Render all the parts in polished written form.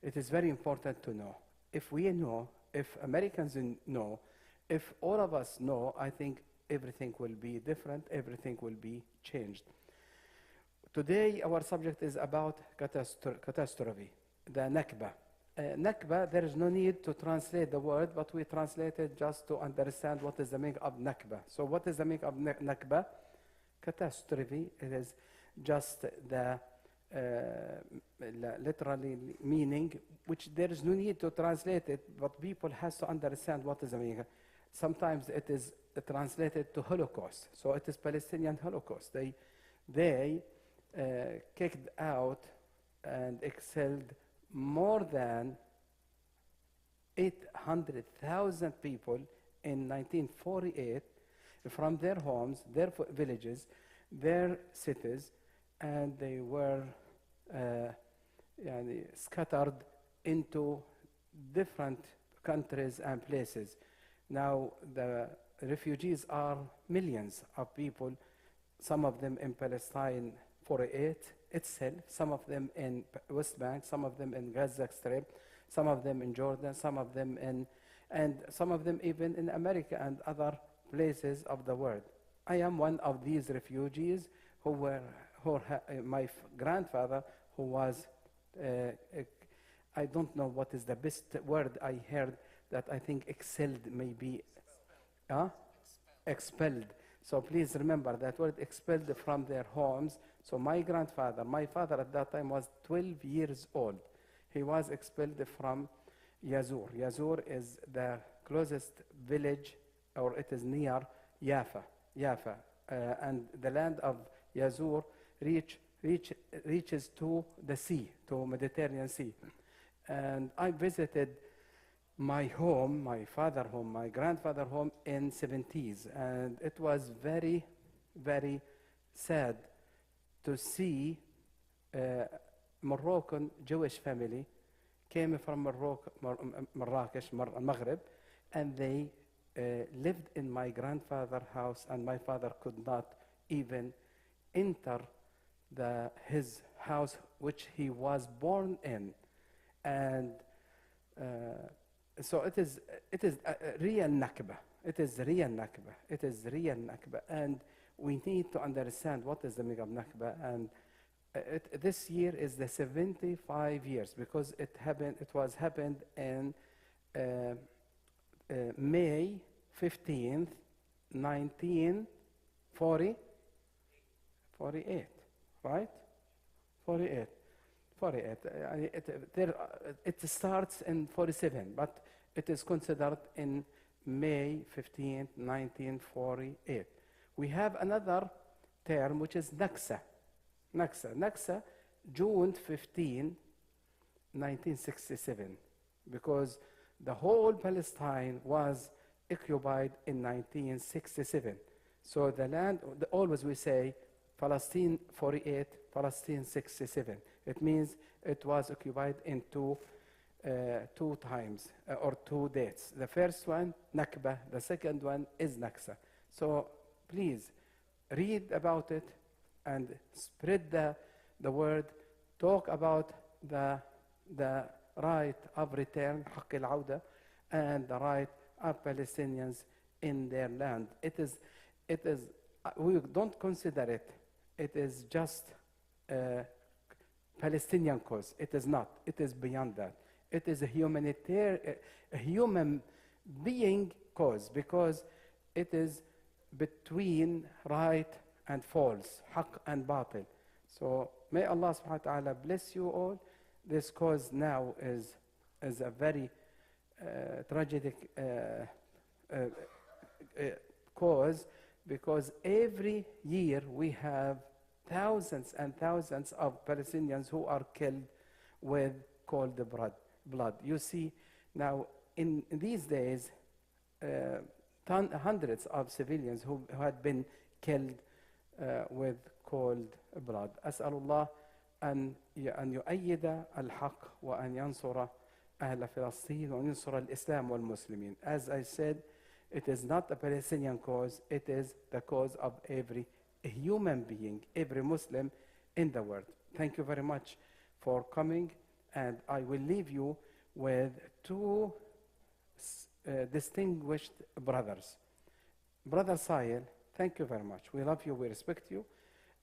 It is very important to know. If we know, if Americans know, if all of us know, I think everything will be different, everything will be changed. Today, our subject is about catastrophe, the Nakba. Nakba, there is no need to translate the word, but we translate it just to understand what is the meaning of Nakba. So what is the meaning of Nakba? Catastrophe, it is just the literally meaning, which there is no need to translate it, but people has to understand what is the meaning. Sometimes it is translated to Holocaust. So it is Palestinian Holocaust. They kicked out and expelled more than 800,000 people in 1948 from their homes, their villages, their cities, and they were scattered into different countries and places. Now the refugees are millions of people, some of them in Palestine 48 itself, some of them in West Bank, some of them in Gaza Strip, some of them in Jordan, some of them and some of them even in America and other places of the world. I am one of these refugees my grandfather, who was, I don't know what is the best word I heard, that I think excelled maybe, expelled. So please remember that word, expelled from their homes. So my father at that time was 12 years old. He was expelled from Yazur. Yazur is the closest village, or it is near Jaffa. And the land of Yazur reaches to the sea, to Mediterranean Sea. And I visited my home, my father home, my grandfather home in 70s. And it was very, very sad to see Moroccan Jewish family came from Marrakesh, Maghreb, and they lived in my grandfather's house, and my father could not even enter his house which he was born in. And so it is a real Nakba. It is real Nakba. It is real Nakba. And we need to understand what is the meaning of Nakba. And this year is the 75 years, because it happened in May 15th, 1948, right? 48. It starts in 47, but it is considered in May 15th, 1948. We have another term which is Naksa. Naksa, June 15, 1967, because the whole Palestine was occupied in 1967. So the land, always we say, Palestine 48, Palestine 67. It means it was occupied in two times, or two dates. The first one, Nakba. The second one is Naksa. So please read about it and spread the word. Talk about the right of return, حق العودة, and the right of Palestinians in their land. It is. We don't consider it. It is just a Palestinian cause. It is not. It is beyond that. It is a human being cause, because it is between right and false, haq and batil. So may Allah subhanahu wa ta'ala bless you all. This cause now is a very tragic cause, because every year we have thousands and thousands of Palestinians who are killed with cold blood. You see, now in these days, hundreds of civilians who had been killed with cold blood. أسأل الله أن يؤيد الحق وأن ينصر أهل فلسطين وأن ينصر الإسلام والمسلمين. As I said, it is not a Palestinian cause, it is the cause of every human being, every Muslim in the world. Thank you very much for coming, And I will leave you with two distinguished brothers. Brother Sahil, thank you very much. We love you, we respect you.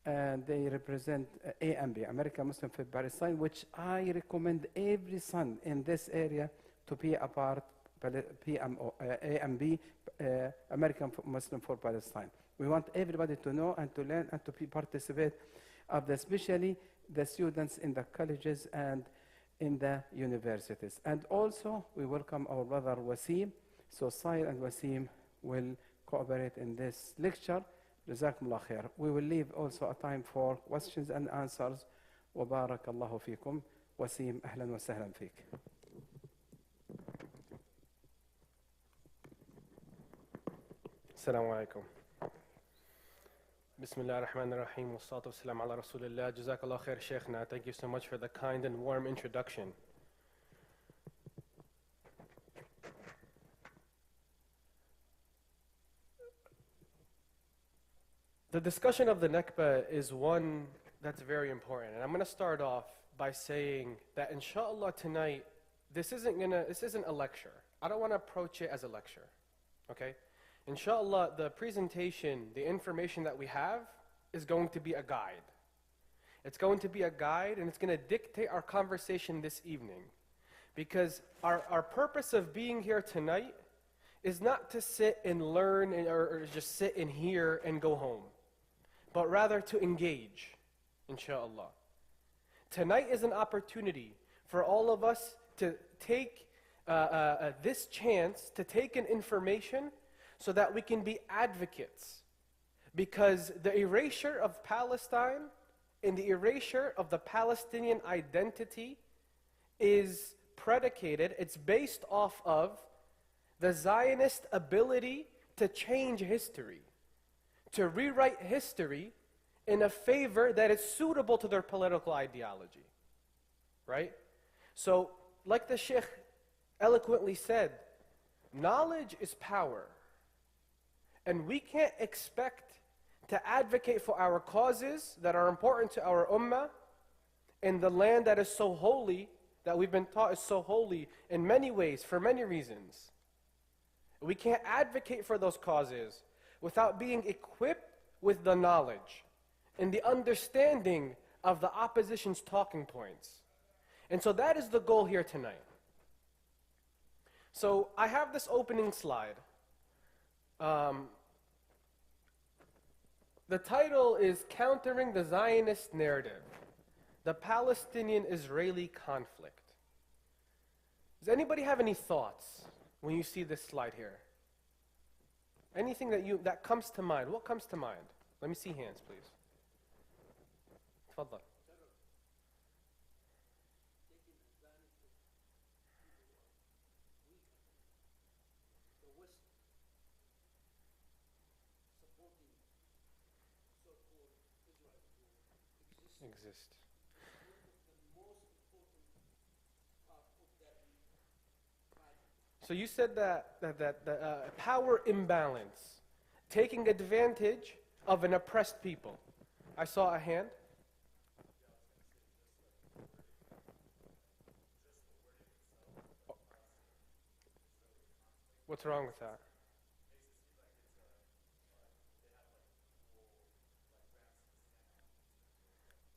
And they represent AMB, American Muslim Faith Palestine, which I recommend every son in this area to be a part PMO, AMB, American Muslim for Palestine. We want everybody to know and to learn and to participate of this, especially the students in the colleges and in the universities. And also, we welcome our brother Wasim. So Sahil and Wasim will cooperate in this lecture. Jazakumullah khair. We will leave also a time for questions and answers. وبارك الله فيكم. وسيم أهلا وسهلا فيك. Assalamu alaikum. Bismillah ar-Rahman ar-Rahim. Wa salatu wa salam ala Rasulillah. Jazakallah khair, Shaykhna. Thank you so much for the kind and warm introduction. The discussion of the Nakba is one that's very important. And I'm going to start off by saying that inshallah tonight, this isn't a lecture. I don't want to approach it as a lecture. Okay? Inshallah, the presentation, the information that we have is going to be a guide. It's going to be a guide and it's going to dictate our conversation this evening. Because our purpose of being here tonight is not to sit and learn or just sit and hear and go home, but rather to engage, inshallah. Tonight is an opportunity for all of us to take this chance to take in information so that we can be advocates. Because the erasure of Palestine and the erasure of the Palestinian identity is predicated, it's based off of the Zionist ability to change history, to rewrite history in a favor that is suitable to their political ideology, right? So, like the Sheikh eloquently said, knowledge is power. And we can't expect to advocate for our causes that are important to our ummah in the land that is so holy, that we've been taught is so holy in many ways, for many reasons. We can't advocate for those causes without being equipped with the knowledge and the understanding of the opposition's talking points. And so that is the goal here tonight. So I have this opening slide. The title is Countering the Zionist Narrative, the Palestinian-Israeli Conflict. Does anybody have any thoughts when you see this slide here? Anything that comes to mind? What comes to mind? Let me see hands, please. Tfaddal. Exist. So you said that power imbalance, taking advantage of an oppressed people. I saw a hand. What's wrong with that?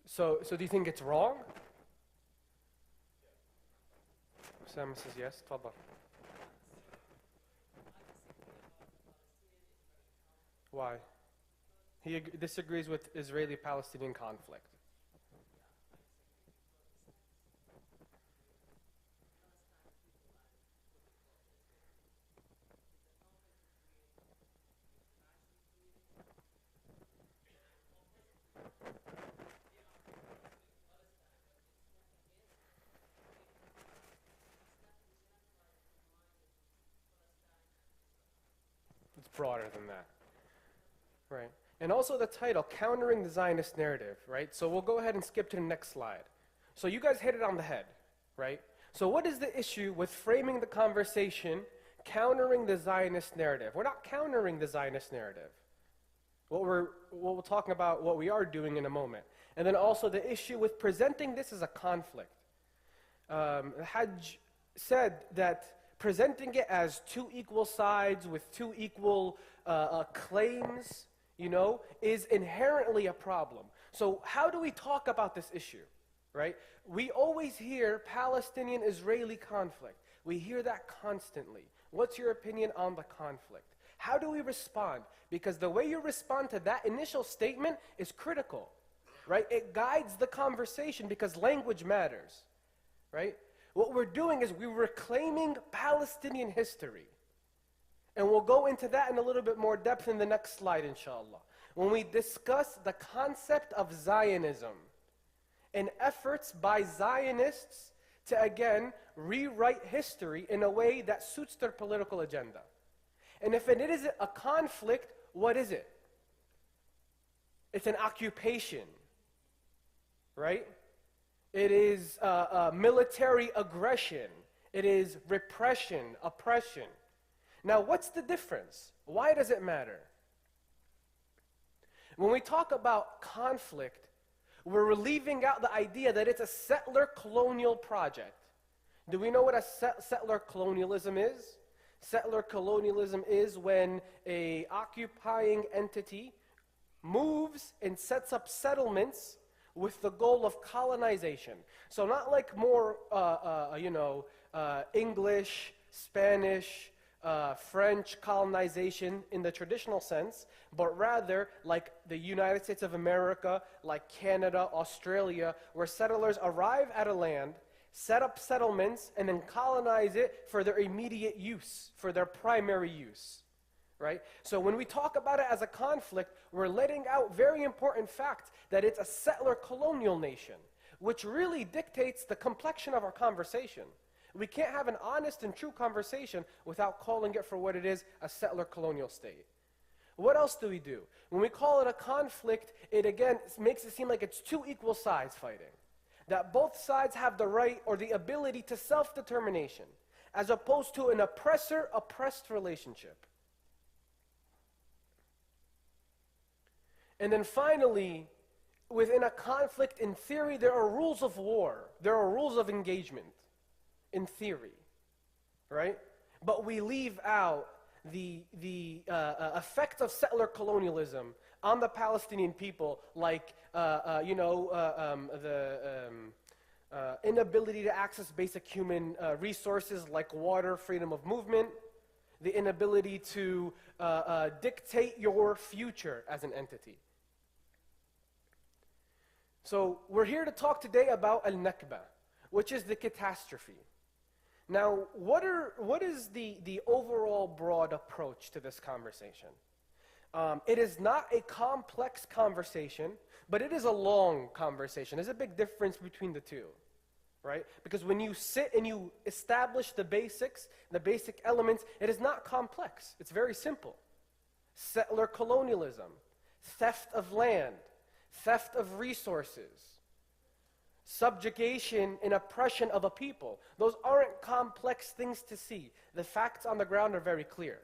So do you think it's wrong? Sam says yes. Tfaddal. Why? He disagrees with Israeli-Palestinian conflict. It's broader than that. Right. And also the title, Countering the Zionist Narrative, right? So we'll go ahead and skip to the next slide. So you guys hit it on the head, right? So what is the issue with framing the conversation, countering the Zionist narrative? We're not countering the Zionist narrative. What we're talking about, what we are doing in a moment. And then also the issue with presenting this as a conflict. Hajj said that presenting it as two equal sides with two equal claims, is inherently a problem. So how do we talk about this issue, right? We always hear Palestinian-Israeli conflict. We hear that constantly. What's your opinion on the conflict? How do we respond? Because the way you respond to that initial statement is critical, right? It guides the conversation because language matters, right? What we're doing is we're reclaiming Palestinian history. And we'll go into that in a little bit more depth in the next slide, inshallah. When we discuss the concept of Zionism and efforts by Zionists to, again, rewrite history in a way that suits their political agenda. And if it is a conflict, what is it? It's an occupation, right? It is military aggression. It is repression, oppression. Now, what's the difference? Why does it matter? When we talk about conflict, we're leaving out the idea that it's a settler colonial project. Do we know what a settler colonialism is? Settler colonialism is when an occupying entity moves and sets up settlements with the goal of colonization. So not like more, English, Spanish, French colonization in the traditional sense, but rather like the United States of America, like Canada, Australia, where settlers arrive at a land, set up settlements, and then colonize it for their immediate use, for their primary use, right? So when we talk about it as a conflict, we're letting out very important fact that it's a settler colonial nation, which really dictates the complexion of our conversation. We can't have an honest and true conversation without calling it for what it is, a settler colonial state. What else do we do? When we call it a conflict, it again makes it seem like it's two equal sides fighting. That both sides have the right or the ability to self-determination, as opposed to an oppressor-oppressed relationship. And then finally, within a conflict, in theory, there are rules of war. There are rules of engagement, in theory, right? But we leave out the effect of settler colonialism on the Palestinian people, like the inability to access basic human resources like water, freedom of movement, the inability to dictate your future as an entity. So we're here to talk today about al-Nakba, which is the catastrophe. Now, what is the overall broad approach to this conversation? It is not a complex conversation, but it is a long conversation. There's a big difference between the two, right? Because when you sit and you establish the basics, the basic elements, it is not complex. It's very simple. Settler colonialism, theft of land, theft of resources, subjugation and oppression of a people. Those aren't complex things to see. The facts on the ground are very clear,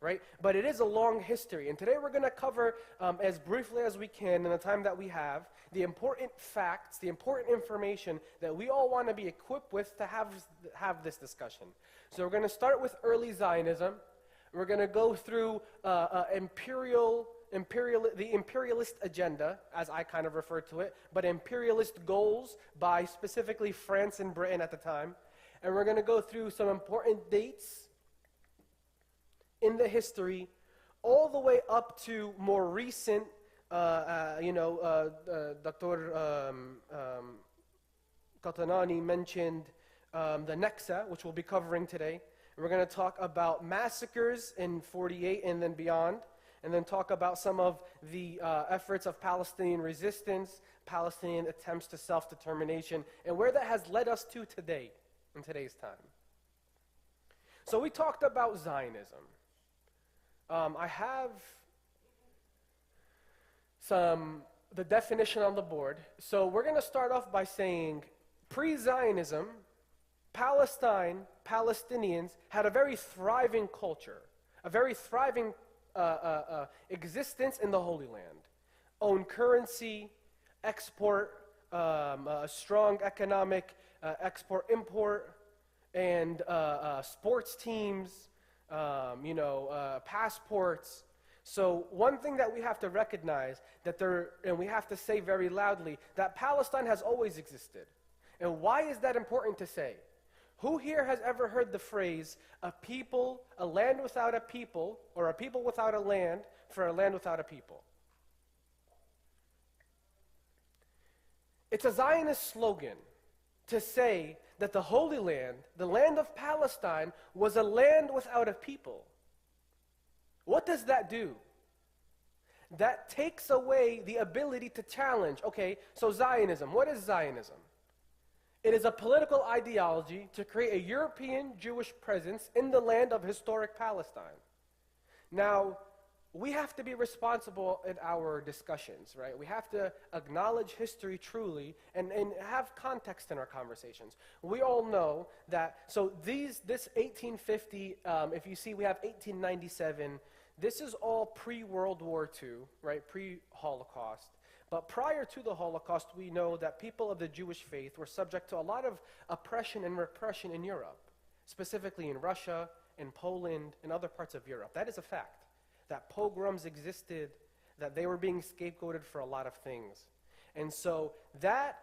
right? But it is a long history. And today we're going to cover, as briefly as we can in the time that we have, the important facts, the important information that we all want to be equipped with to have this discussion. So we're going to start with early Zionism. We're going to go through the imperialist agenda, as I kind of refer to it, but imperialist goals by specifically France and Britain at the time. And we're going to go through some important dates in the history, all the way up to more recent, Dr. Qatanani mentioned the Nakba, which we'll be covering today. We're going to talk about massacres in 48 and then beyond, and then talk about some of the efforts of Palestinian resistance, Palestinian attempts to self-determination, and where that has led us to today, in today's time. So we talked about Zionism. I have the definition on the board. So we're going to start off by saying pre-Zionism, Palestine, Palestinians had a very thriving culture, a very thriving existence in the Holy Land. Own currency, export, a strong economic export-import, and sports teams, passports. So one thing that we have to recognize and we have to say very loudly, that Palestine has always existed. And why is that important to say? Who here has ever heard the phrase, a land without a people, or a people without a land for a land without a people? It's a Zionist slogan to say that the Holy Land, the land of Palestine, was a land without a people. What does that do? That takes away the ability to challenge. Okay, so Zionism, what is Zionism? It is a political ideology to create a European Jewish presence in the land of historic Palestine. Now, we have to be responsible in our discussions, right? We have to acknowledge history truly and have context in our conversations. We all know that, so this 1850, if you see we have 1897, this is all pre-World War II, right? Pre-Holocaust. But prior to the Holocaust, we know that people of the Jewish faith were subject to a lot of oppression and repression in Europe, specifically in Russia, in Poland, and other parts of Europe. That is a fact. That pogroms existed, that they were being scapegoated for a lot of things. And so that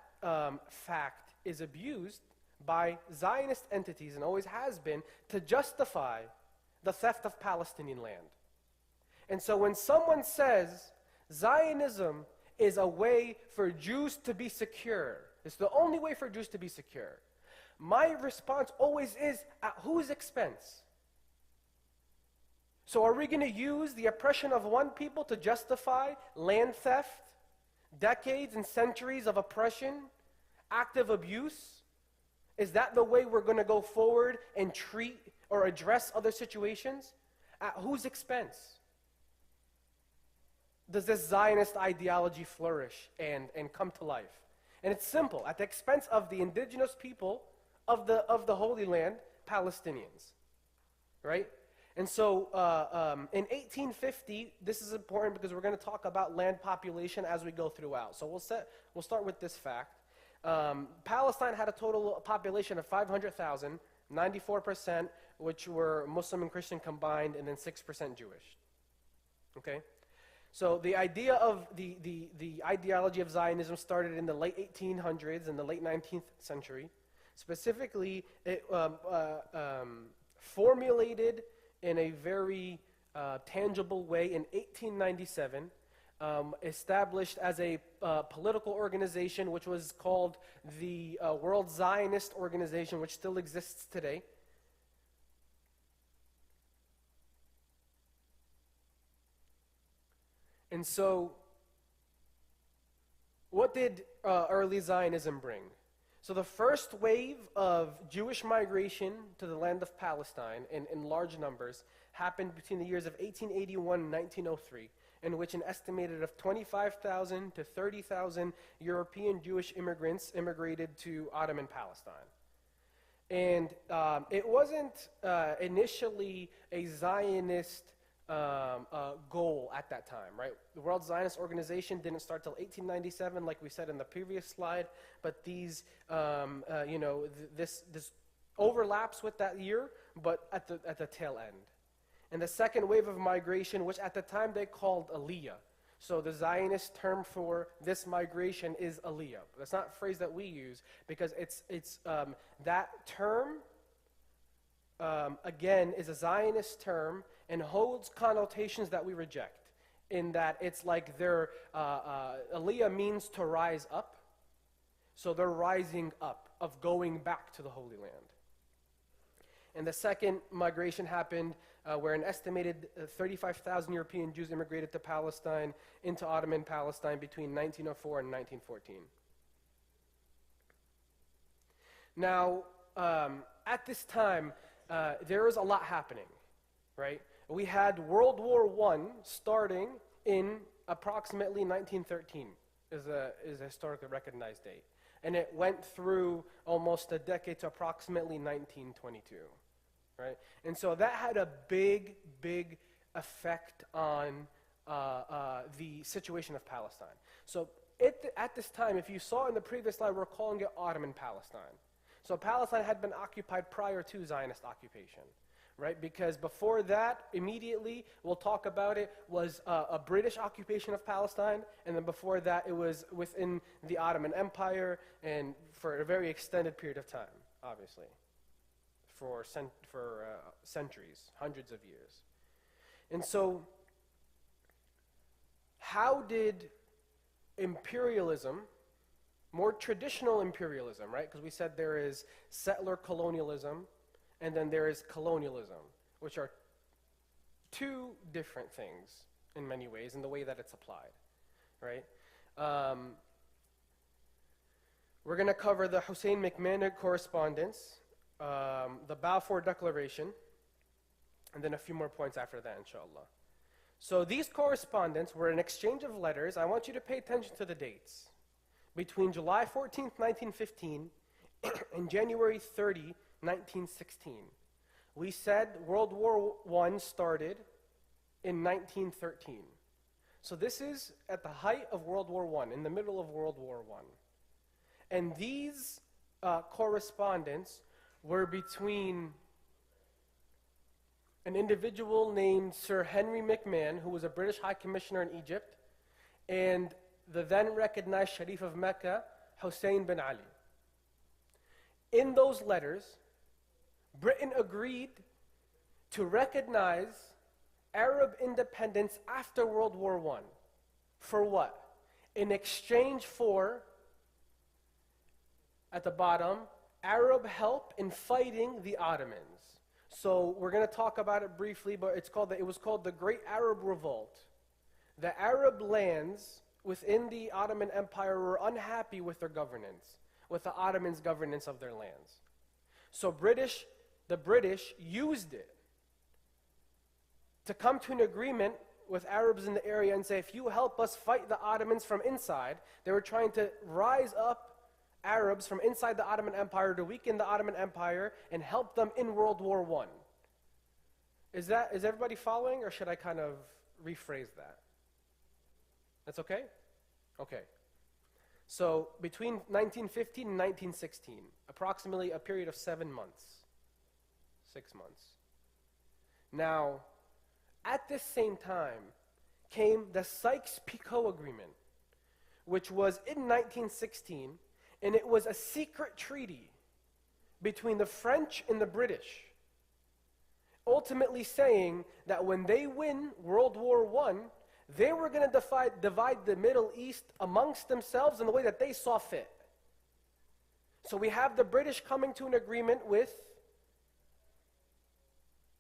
fact is abused by Zionist entities, and always has been, to justify the theft of Palestinian land. And so when someone says Zionism is a way for Jews to be secure, it's the only way for Jews to be secure, my response always is, at whose expense? So are we going to use the oppression of one people to justify land theft, decades and centuries of oppression, active abuse? Is that the way we're going to go forward and treat or address other situations? At whose expense does this Zionist ideology flourish and come to life? And it's simple, at the expense of the indigenous people of the Holy Land, Palestinians, right? And so in 1850, this is important because we're going to talk about land population as we go throughout. So we'll start with this fact. Palestine had a total population of 500,000, 94% which were Muslim and Christian combined, and then 6% Jewish. Okay? So the idea of the ideology of Zionism started in the late 1800s and the late 19th century. Specifically, it formulated in a very tangible way in 1897, established as a political organization which was called the World Zionist Organization, which still exists today. And so, what did early Zionism bring? So the first wave of Jewish migration to the land of Palestine in large numbers happened between the years of 1881 and 1903, in which an estimated of 25,000 to 30,000 European Jewish immigrants immigrated to Ottoman Palestine. And it wasn't initially a Zionist goal at that time, right? The World Zionist Organization didn't start till 1897, like we said in the previous slide, but these, this overlaps with that year, but at the tail end. And the second wave of migration, which at the time they called Aliyah. So the Zionist term for this migration is Aliyah. That's not a phrase that we use, because it's that term, again, is a Zionist term and holds connotations that we reject, in that it's like Aliyah means to rise up. So they're rising up, of going back to the Holy Land. And the second migration happened where an estimated 35,000 European Jews immigrated to Palestine, into Ottoman Palestine between 1904 and 1914. Now, at this time, there was a lot happening, right? We had World War I starting in approximately 1913, is a historically recognized date. And it went through almost a decade to approximately 1922, right? And so that had a big, big effect on the situation of Palestine. So at this time, if you saw in the previous slide, we're calling it Ottoman Palestine. So Palestine had been occupied prior to Zionist occupation, right? Because before that, immediately, we'll talk about it, was a British occupation of Palestine, and then before that, it was within the Ottoman Empire, and for a very extended period of time, obviously, for centuries, hundreds of years. And so, how did imperialism, more traditional imperialism, right? Because we said there is settler colonialism, and then there is colonialism, which are two different things in many ways in the way that it's applied, right? We're going to cover the Hussein McMahon correspondence, the Balfour Declaration, and then a few more points after that, inshallah. So these correspondence were an exchange of letters. I want you to pay attention to the dates. Between July 14th, 1915 and January 30, 1916. We said World War I started in 1913. So this is at the height of World War I, in the middle of World War I. And these correspondence were between an individual named Sir Henry McMahon, who was a British High Commissioner in Egypt, and the then recognized Sharif of Mecca, Hussein bin Ali. In those letters, Britain agreed to recognize Arab independence after World War I. For what? In exchange for, at the bottom, Arab help in fighting the Ottomans. So we're going to talk about it briefly, but it was called the Great Arab Revolt. The Arab lands within the Ottoman Empire were unhappy with their governance, with the Ottomans' governance of their lands. So the British used it to come to an agreement with Arabs in the area and say, if you help us fight the Ottomans from inside, they were trying to rise up Arabs from inside the Ottoman Empire to weaken the Ottoman Empire and help them in World War I. Is everybody following, or should I kind of rephrase that? That's okay? Okay. So between 1915 and 1916, approximately a period of 7 months. 6 months. Now, at this same time came the Sykes-Picot Agreement, which was in 1916, and it was a secret treaty between the French and the British, ultimately saying that when they win World War I, they were going to divide the Middle East amongst themselves in the way that they saw fit. So we have the British coming to an agreement with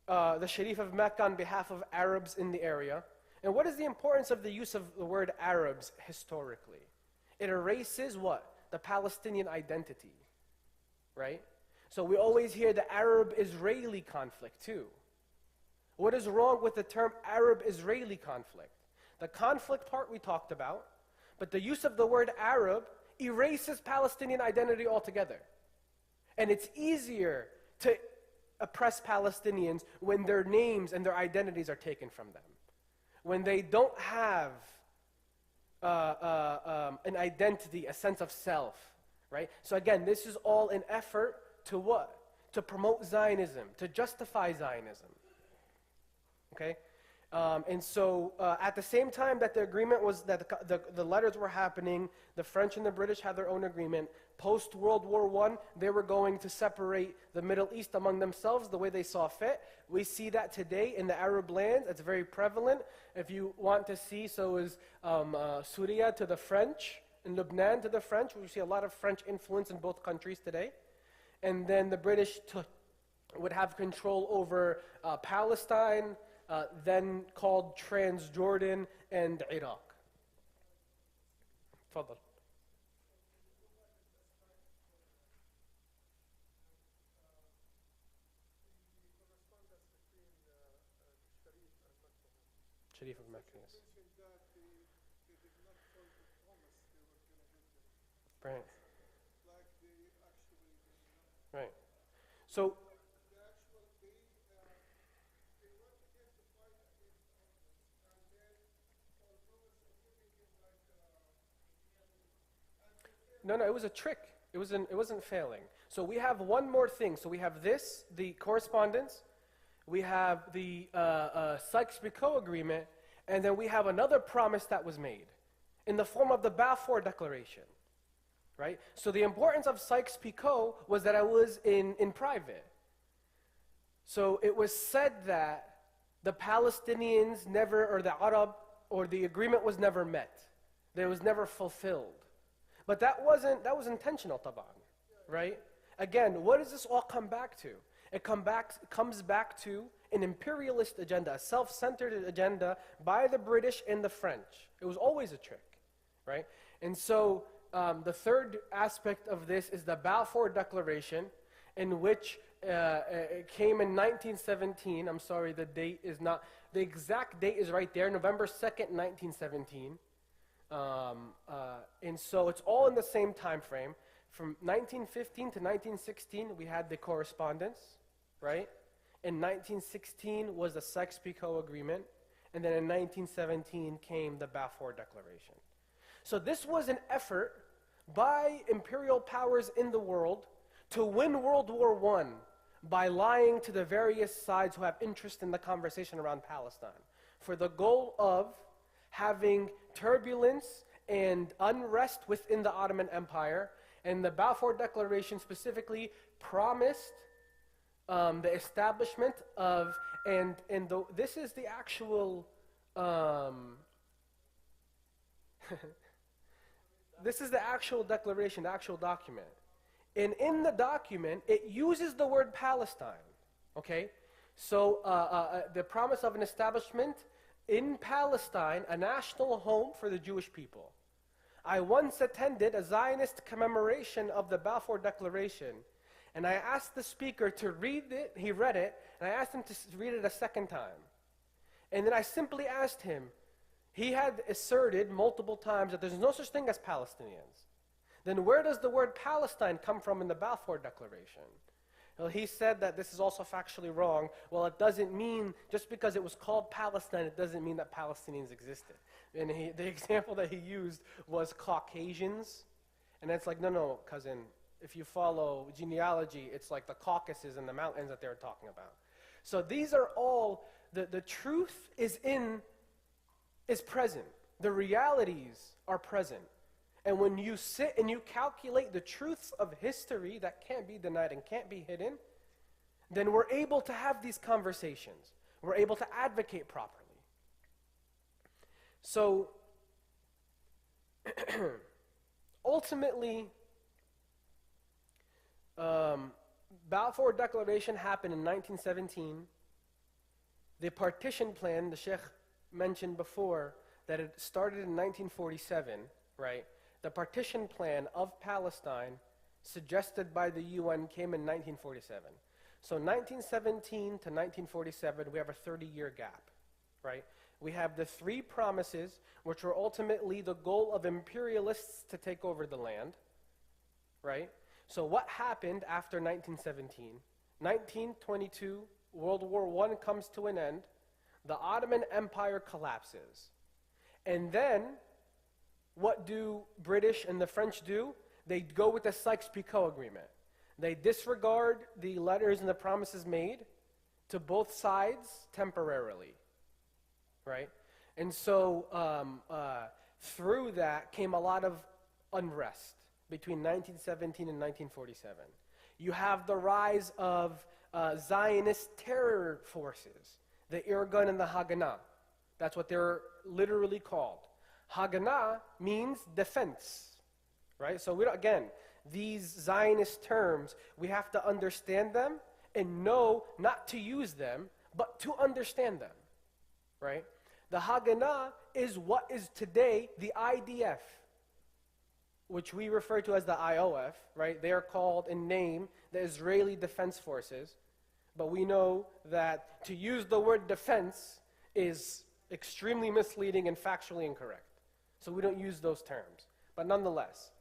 the Sharif of Mecca on behalf of Arabs in the area. And what is the importance of the use of the word Arabs historically? It erases what? The Palestinian identity, right? So we always hear the Arab-Israeli conflict too. What is wrong with the term Arab-Israeli conflict? The conflict part we talked about, but the use of the word Arab erases Palestinian identity altogether. And it's easier to oppress Palestinians when their names and their identities are taken from them. When they don't have an identity, a sense of self, right? So again, this is all an effort to what? To promote Zionism, to justify Zionism, okay? And so at the same time that the agreement was, that the letters were happening, the French and the British had their own agreement. Post-World War I, they were going to separate the Middle East among themselves the way they saw fit. We see that today in the Arab lands. It's very prevalent. If you want to see, so is Syria to the French, and Lebanon to the French. We see a lot of French influence in both countries today. And then the British would have control over Palestine, then called Transjordan and Iraq. Tfadal. Sharif of Mecca, yes. Right. Right. So, no, it was a trick. It wasn't failing. So we have one more thing. So we have this, the correspondence. We have the Sykes-Picot Agreement. And then we have another promise that was made in the form of the Balfour Declaration. Right? So the importance of Sykes-Picot was that it was in private. So it was said that the Palestinians never, or the Arab, or the agreement was never met. That it was never fulfilled. But that was intentional, taban, right? Again, what does this all come back to? It comes back to an imperialist agenda, a self-centered agenda by the British and the French. It was always a trick, right? And so the third aspect of this is the Balfour Declaration, in which it came in 1917. I'm sorry, the date is not, the exact date is right there, November 2nd, 1917. And so it's all in the same time frame. From 1915 to 1916, we had the correspondence, right? In 1916 was the Sykes-Picot Agreement, and then in 1917 came the Balfour Declaration. So this was an effort by imperial powers in the world to win World War I by lying to the various sides who have interest in the conversation around Palestine, for the goal of having turbulence and unrest within the Ottoman Empire. And the Balfour Declaration specifically promised the establishment of, this is the actual, this is the actual declaration, the actual document. And in the document, it uses the word Palestine, okay? So the promise of an establishment in Palestine, a national home for the Jewish people. I once attended a Zionist commemoration of the Balfour Declaration, and I asked the speaker to read it. He read it, and I asked him to read it a second time. And then I simply asked him, he had asserted multiple times that there's no such thing as Palestinians. Then where does the word Palestine come from in the Balfour Declaration? Well, he said that this is also factually wrong. Well, it doesn't mean, just because it was called Palestine, it doesn't mean that Palestinians existed. And the example that he used was Caucasians. And it's like, no, cousin, if you follow genealogy, it's like the Caucasus and the mountains that they're talking about. So these are all, the truth is present. The realities are present. And when you sit and you calculate the truths of history that can't be denied and can't be hidden, then we're able to have these conversations. We're able to advocate properly. So, ultimately, Balfour Declaration happened in 1917. The partition plan, the Sheikh mentioned before, that it started in 1947, right? The partition plan of Palestine, suggested by the UN, came in 1947. So 1917 to 1947, we have a 30-year gap, right? We have the three promises, which were ultimately the goal of imperialists to take over the land, right? So what happened after 1917? 1922, World War I comes to an end. The Ottoman Empire collapses. And then, what do British and the French do? They go with the Sykes-Picot Agreement. They disregard the letters and the promises made to both sides temporarily, right? And so through that came a lot of unrest between 1917 and 1947. You have the rise of Zionist terror forces, the Irgun and the Haganah. That's what they're literally called. Haganah means defense, right? So we don't, again, these Zionist terms, we have to understand them and know not to use them, but to understand them, right? The Haganah is what is today the IDF, which we refer to as the IOF, right? They are called in name the Israeli Defense Forces, but we know that to use the word defense is extremely misleading and factually incorrect. So we don't use those terms. But nonetheless,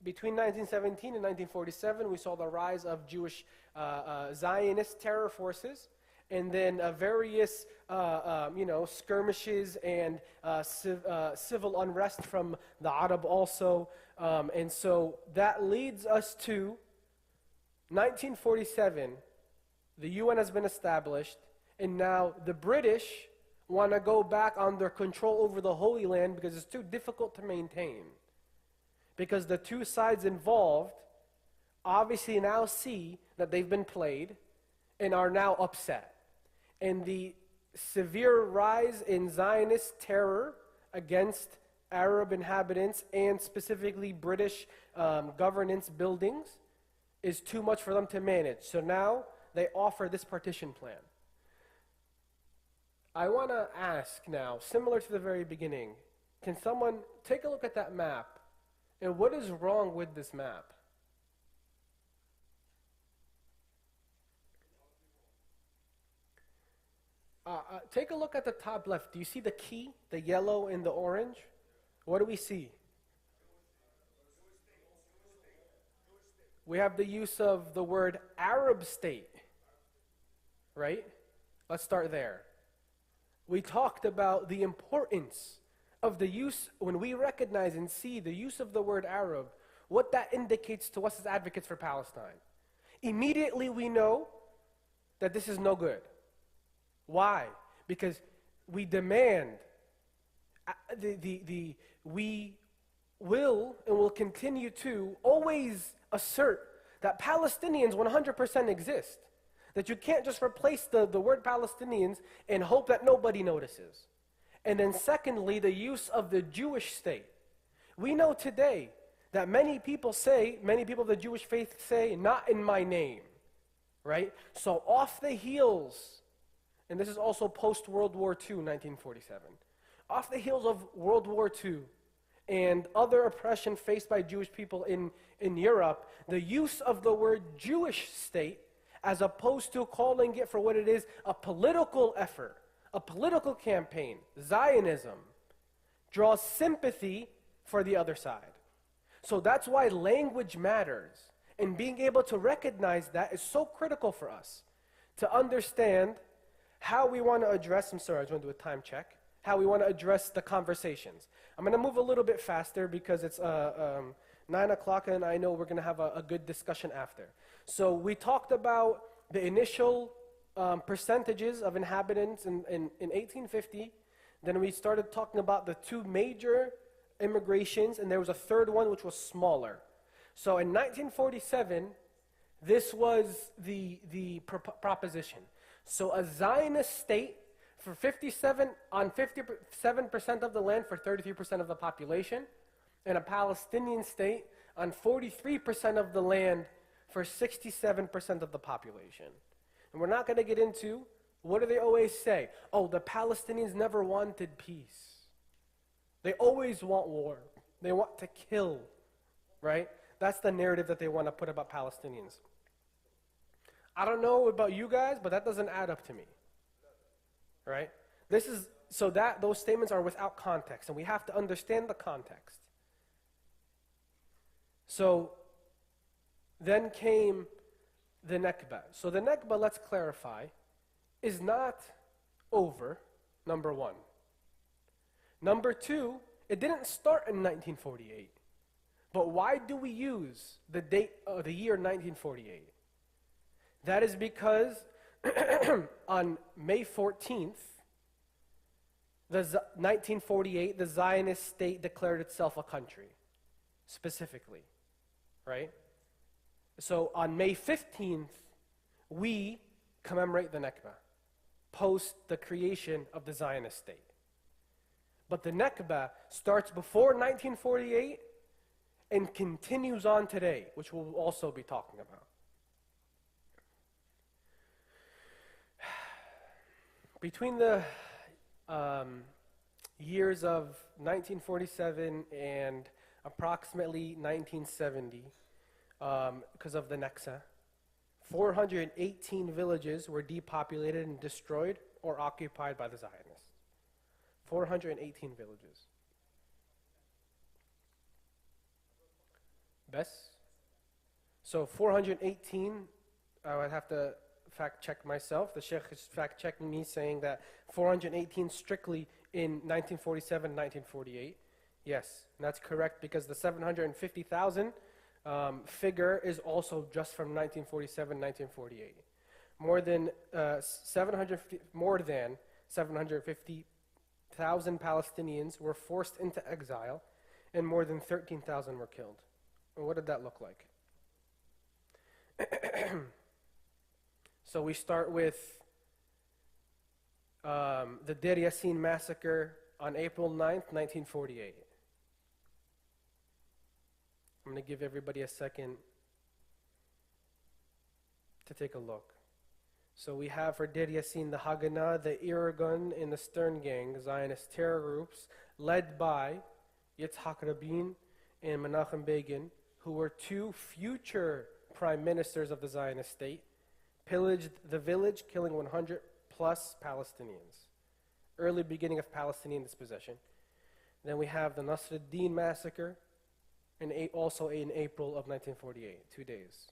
between 1917 and 1947, we saw the rise of Jewish Zionist terror forces, and then various skirmishes and civil unrest from the Arab also, And so that leads us to 1947. The UN has been established, and now the British want to go back on their control over the Holy Land because it's too difficult to maintain. Because the two sides involved obviously now see that they've been played and are now upset. And the severe rise in Zionist terror against Arab inhabitants and specifically British governance buildings is too much for them to manage. So now they offer this partition plan. I want to ask now, similar to the very beginning, can someone take a look at that map? And what is wrong with this map? Take a look at the top left. Do you see the key, the yellow and the orange? What do we see? We have the use of the word Arab state, right? Let's start there. We talked about the importance of the use, when we recognize and see the use of the word Arab, what that indicates to us as advocates for Palestine. Immediately we know that this is no good. Why? Because we demand, we will and will continue to always assert that Palestinians 100% exist. That you can't just replace the word Palestinians and hope that nobody notices. And then secondly, the use of the Jewish state. We know today that many people of the Jewish faith say, not in my name, right? So off the heels, and this is also post-World War II, 1947, off the heels of World War II and other oppression faced by Jewish people in Europe, the use of the word Jewish state, as opposed to calling it for what it is, a political effort, a political campaign, Zionism, draws sympathy for the other side. So that's why language matters. And being able to recognize that is so critical for us to understand how we want to address, I'm sorry, I just want to do a time check, how we want to address the conversations. I'm going to move a little bit faster because it's 9 o'clock and I know we're going to have a good discussion after. So we talked about the initial percentages of inhabitants in 1850. Then we started talking about the two major immigrations, and there was a third one which was smaller. So in 1947, this was the proposition. So a Zionist state for 57% of the land for 33% of the population, and a Palestinian state on 43% of the land for 67% of the population. And we're not going to get into, what do they always say? Oh, the Palestinians never wanted peace. They always want war. They want to kill, right? That's the narrative that they want to put about Palestinians. I don't know about you guys, but that doesn't add up to me, right? Those statements are without context, and we have to understand the context. So then came the Nakba. So the Nakba, let's clarify, is not over, number one. Number two, it didn't start in 1948. But why do we use the date of the year 1948? That is because on May 14th, 1948, the Zionist state declared itself a country, specifically, right? So on May 15th, we commemorate the Nakba, post the creation of the Zionist state. But the Nakba starts before 1948 and continues on today, which we'll also be talking about. Between the years of 1947 and approximately 1970, because of the Nakba, 418 villages were depopulated and destroyed or occupied by the Zionists. 418 villages. Best? So 418, I would have to fact check myself. The Sheikh is fact checking me, saying that 418 strictly in 1947, 1948. Yes, that's correct, because the 750,000 figure is also just from 1947, 1948. More than 750,000 Palestinians were forced into exile, and more than 13,000 were killed. And what did that look like? So we start with the Deir Yassin massacre on April 9th, 1948. I'm going to give everybody a second to take a look. So we have for Deir Yassin the Haganah, the Irgun, and the Stern Gang, Zionist terror groups, led by Yitzhak Rabin and Menachem Begin, who were two future prime ministers of the Zionist state, pillaged the village, killing 100 plus Palestinians. Early beginning of Palestinian dispossession. Then we have the Nasruddin massacre, and also in April of 1948, 2 days.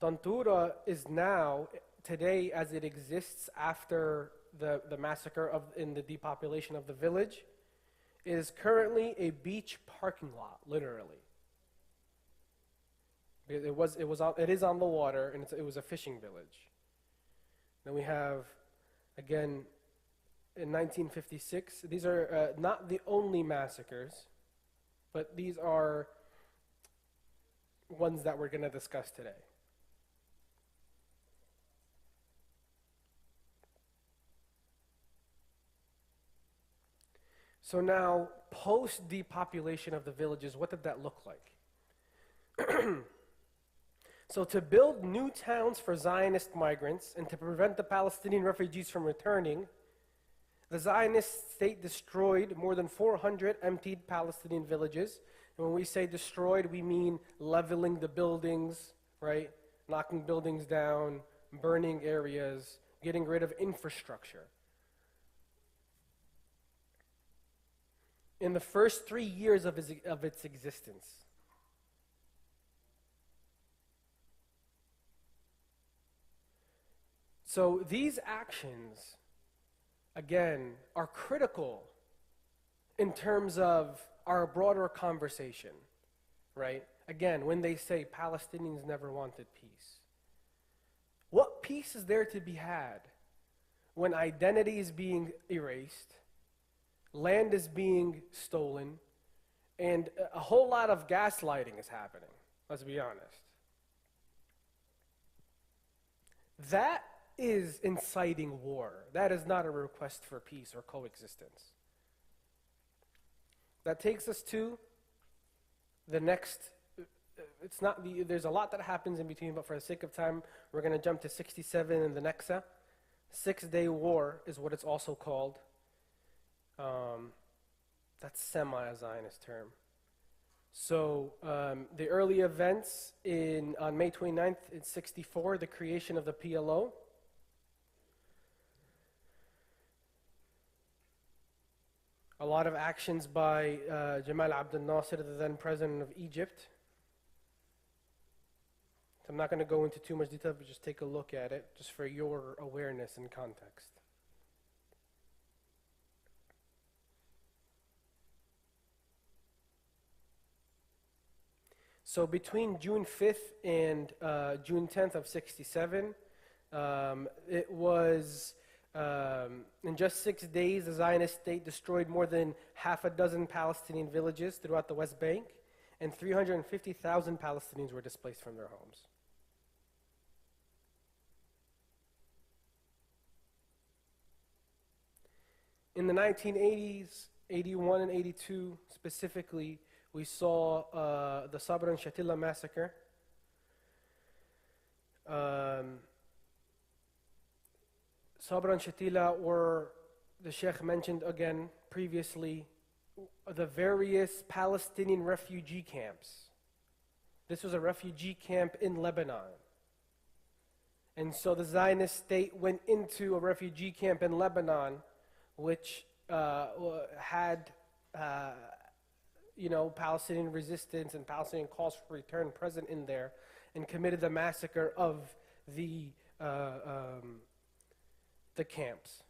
Tantura is now, today as it exists after the massacre in the depopulation of the village, is currently a beach parking lot, literally. It is on the water, and it was a fishing village. Then we have, again, in 1956, these are not the only massacres, but these are ones that we're going to discuss today. So now, post-depopulation of the villages, what did that look like? So to build new towns for Zionist migrants and to prevent the Palestinian refugees from returning, the Zionist state destroyed more than 400 emptied Palestinian villages. And when we say destroyed, we mean leveling the buildings, right? Knocking buildings down, burning areas, getting rid of infrastructure. In the first 3 years of its existence. So these actions, again, are critical in terms of our broader conversation, right? Again, when they say Palestinians never wanted peace. What peace is there to be had when identity is being erased, land is being stolen, and a whole lot of gaslighting is happening? Let's be honest. That is inciting war. That is not a request for peace or coexistence. That takes us to the next, there's a lot that happens in between, but for the sake of time, we're going to jump to 67 and the Nakba. 6-Day War is what it's also called. That's semi-Zionist term. So the early events on May 29th in 64, the creation of the PLO. A lot of actions by Jamal Abdel Nasser, the then president of Egypt. So I'm not going to go into too much detail, but just take a look at it, just for your awareness and context. So between June 5th and June 10th of 67, it was, in just 6 days, the Zionist state destroyed more than half a dozen Palestinian villages throughout the West Bank, and 350,000 Palestinians were displaced from their homes. In the 1980s, 81 and 82 specifically, we saw the Sabra and Shatila massacre. Sabra and Shatila were, the Sheikh mentioned again previously, the various Palestinian refugee camps. This was a refugee camp in Lebanon. And so the Zionist state went into a refugee camp in Lebanon, which had Palestinian resistance and Palestinian calls for return present in there, and committed the massacre of the camps.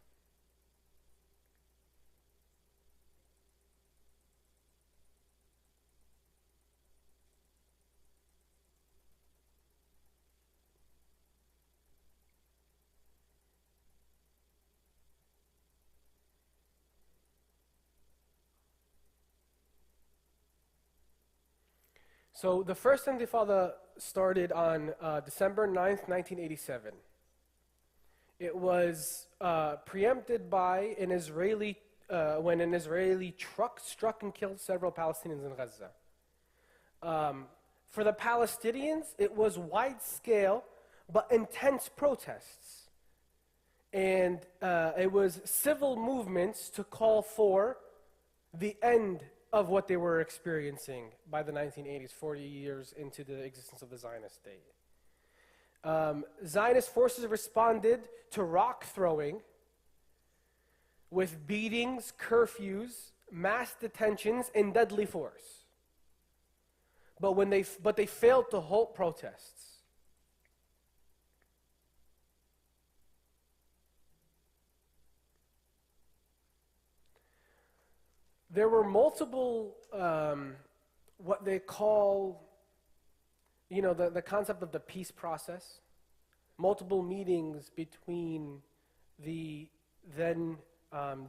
So the first Intifada started on December 9th, 1987. It was preempted by an Israeli, when an Israeli truck struck and killed several Palestinians in Gaza. For the Palestinians, it was wide-scale but intense protests. And it was civil movements to call for the end of what they were experiencing by the 1980s, 40 years into the existence of the Zionist state. Zionist forces responded to rock throwing with beatings, curfews, mass detentions, and deadly force. But they failed to halt protests. There were multiple, what they call, the concept of the peace process, multiple meetings between the then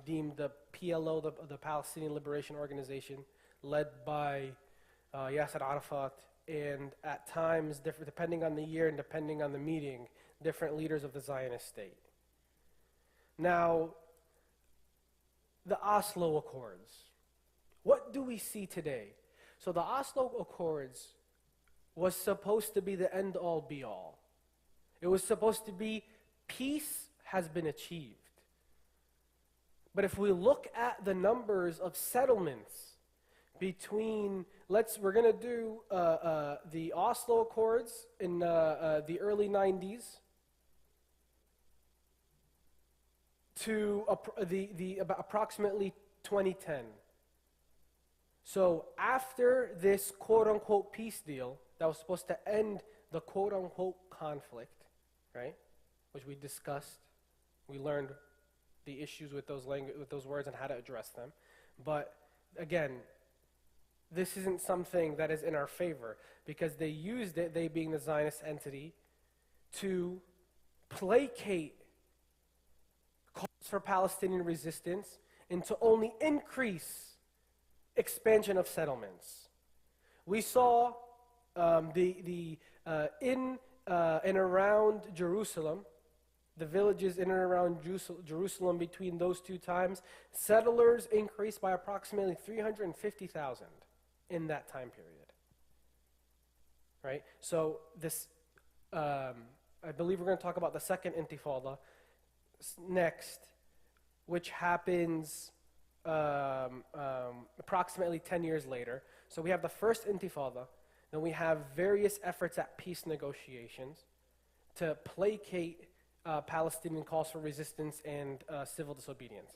deemed the PLO, the Palestinian Liberation Organization, led by Yasser Arafat, and at times, depending on the year and depending on the meeting, different leaders of the Zionist state. Now, the Oslo Accords. What do we see today? So the Oslo Accords was supposed to be the end-all, be-all. It was supposed to be peace has been achieved. But if we look at the numbers of settlements between, we're going to do the Oslo Accords in the early 90s to approximately 2010. So after this quote-unquote peace deal that was supposed to end the quote-unquote conflict, right, which we discussed, we learned the issues with those words and how to address them. But again, this isn't something that is in our favor because they used it, they being the Zionist entity, to placate calls for Palestinian resistance and to only increase expansion of settlements. We saw in and around Jerusalem, the villages in and around Jerusalem between those two times, settlers increased by approximately 350,000 in that time period. Right? So this, I believe we're going to talk about the second Intifada next, which happens approximately 10 years later. So we have the first Intifada, then we have various efforts at peace negotiations to placate Palestinian calls for resistance and civil disobedience.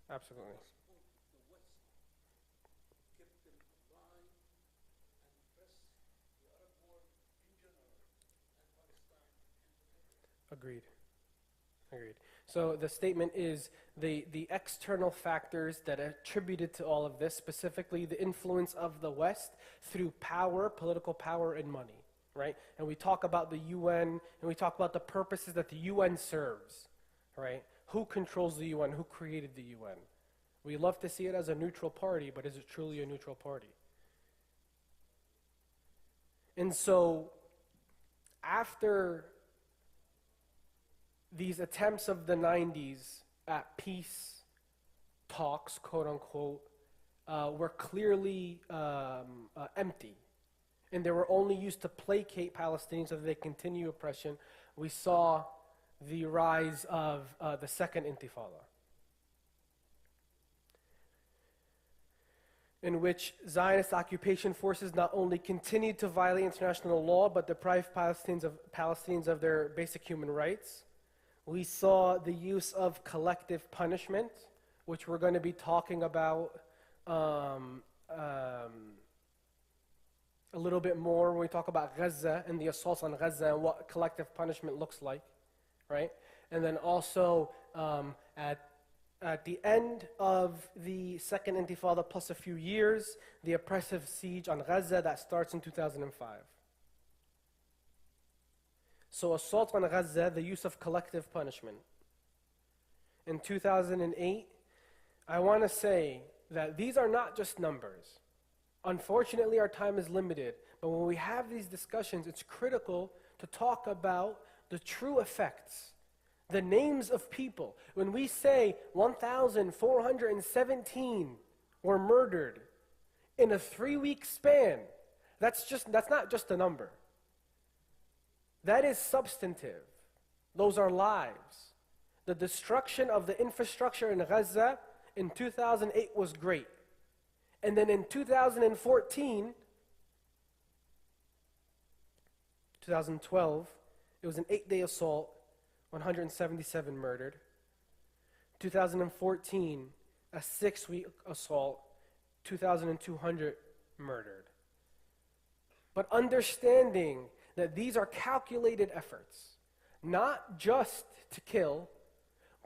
Absolutely. Agreed. So the statement is the external factors that are attributed to all of this, specifically the influence of the West through power, political power, and money, right? And we talk about the UN, and we talk about the purposes that the UN serves, right? Who controls the UN? Who created the UN? We love to see it as a neutral party, but is it truly a neutral party? And so, after these attempts of the 90s at peace talks, quote unquote, were clearly empty. And they were only used to placate Palestinians so that they continue oppression. We saw the rise of the second Intifada, in which Zionist occupation forces not only continued to violate international law, but deprived Palestinians of their basic human rights. We saw the use of collective punishment, which we're going to be talking about a little bit more when we talk about Gaza and the assaults on Gaza and what collective punishment looks like, right? And then also at the end of the second Intifada plus a few years, the oppressive siege on Gaza that starts in 2005. So assault on Gaza, the use of collective punishment. in 2008, I want to say that these are not just numbers. Unfortunately, our time is limited, but when we have these discussions, it's critical to talk about the true effects, the names of people. When we say 1,417 were murdered in a 3-week span, that's not just a number. That is substantive. Those are lives. The destruction of the infrastructure in Gaza in 2008 was great. And then in 2014, 2012, it was an 8-day assault, 177 murdered. 2014, a 6-week assault, 2,200 murdered. But understanding that these are calculated efforts, not just to kill,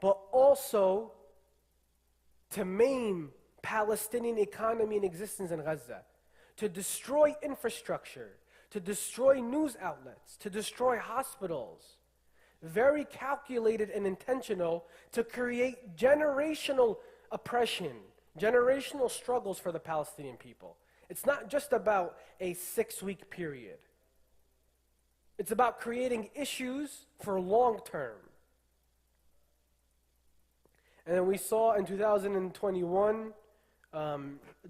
but also to maim Palestinian economy and existence in Gaza, to destroy infrastructure, to destroy news outlets, to destroy hospitals. Very calculated and intentional to create generational oppression, generational struggles for the Palestinian people. It's not just about a 6-week period. It's about creating issues for long term. And then we saw in 2021,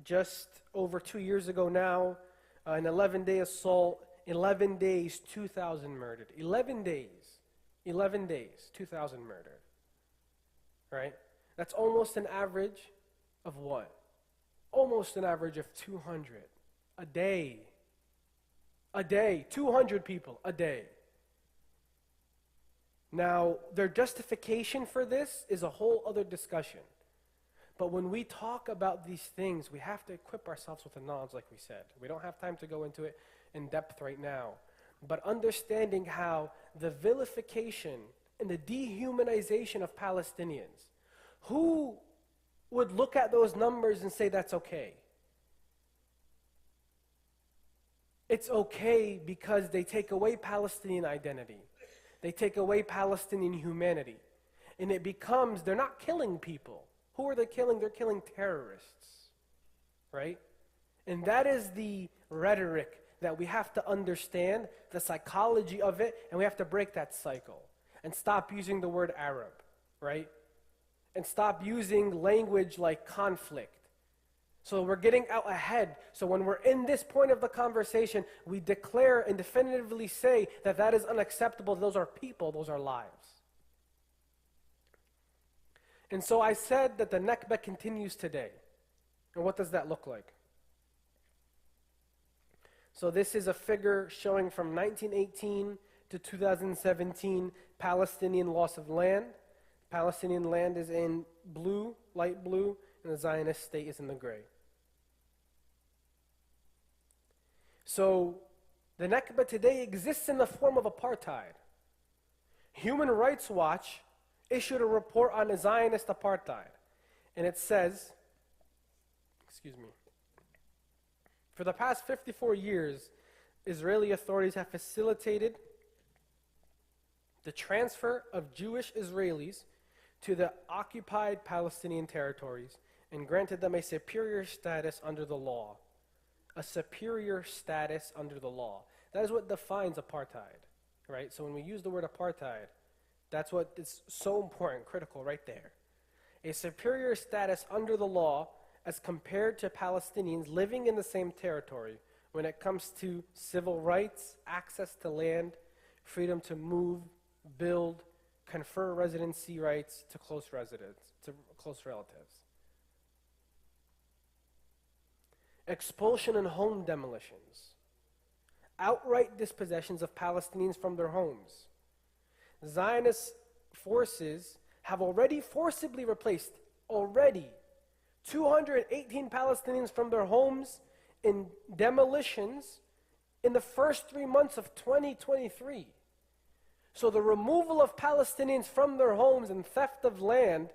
just over 2 years ago now, an 11-day assault, 11 days, 2,000 murdered. 11 days, 2,000 murdered. Right? That's almost an average of what? Almost an average of 200 a day. A day, 200 people a day. Now, their justification for this is a whole other discussion. But when we talk about these things, we have to equip ourselves with the knowledge, like we said. We don't have time to go into it in depth right now. But understanding how the vilification and the dehumanization of Palestinians, who would look at those numbers and say that's okay? It's okay because they take away Palestinian identity. They take away Palestinian humanity. And it becomes, they're not killing people. Who are they killing? They're killing terrorists. Right? And that is the rhetoric that we have to understand, the psychology of it, and we have to break that cycle. And stop using the word Arab. Right? And stop using language like conflict. So we're getting out ahead. So when we're in this point of the conversation, we declare and definitively say that that is unacceptable. Those are people, those are lives. And so I said that the Nakba continues today. And what does that look like? So this is a figure showing from 1918 to 2017 Palestinian loss of land. Palestinian land is in blue, light blue, and the Zionist state is in the gray. So, the Nakba today exists in the form of apartheid. Human Rights Watch issued a report on Zionist apartheid. And it says, for the past 54 years, Israeli authorities have facilitated the transfer of Jewish Israelis to the occupied Palestinian territories and granted them a superior status under the law. A superior status under the law. That is what defines apartheid, right? So when we use the word apartheid, that's what is so important, critical right there. A superior status under the law as compared to Palestinians living in the same territory when it comes to civil rights, access to land, freedom to move, build, confer residency rights to close relatives. Expulsion and home demolitions. Outright dispossessions of Palestinians from their homes. Zionist forces have already forcibly replaced 218 Palestinians from their homes in demolitions in the first 3 months of 2023. So the removal of Palestinians from their homes and theft of land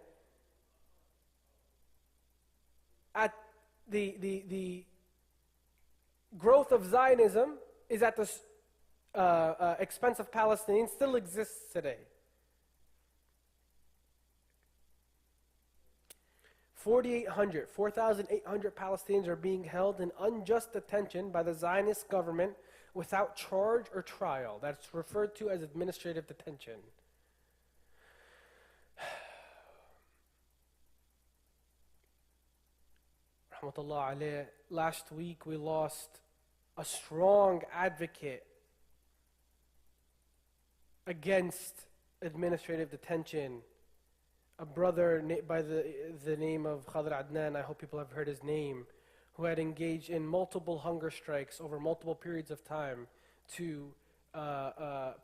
at the growth of Zionism is at the expense of Palestinians still exists today. 4,800 Palestinians are being held in unjust detention by the Zionist government without charge or trial. That's referred to as administrative detention. Rahmatullah alayh. Last week we lost a strong advocate against administrative detention, a brother by the name of Khadr Adnan, I hope people have heard his name, who had engaged in multiple hunger strikes over multiple periods of time to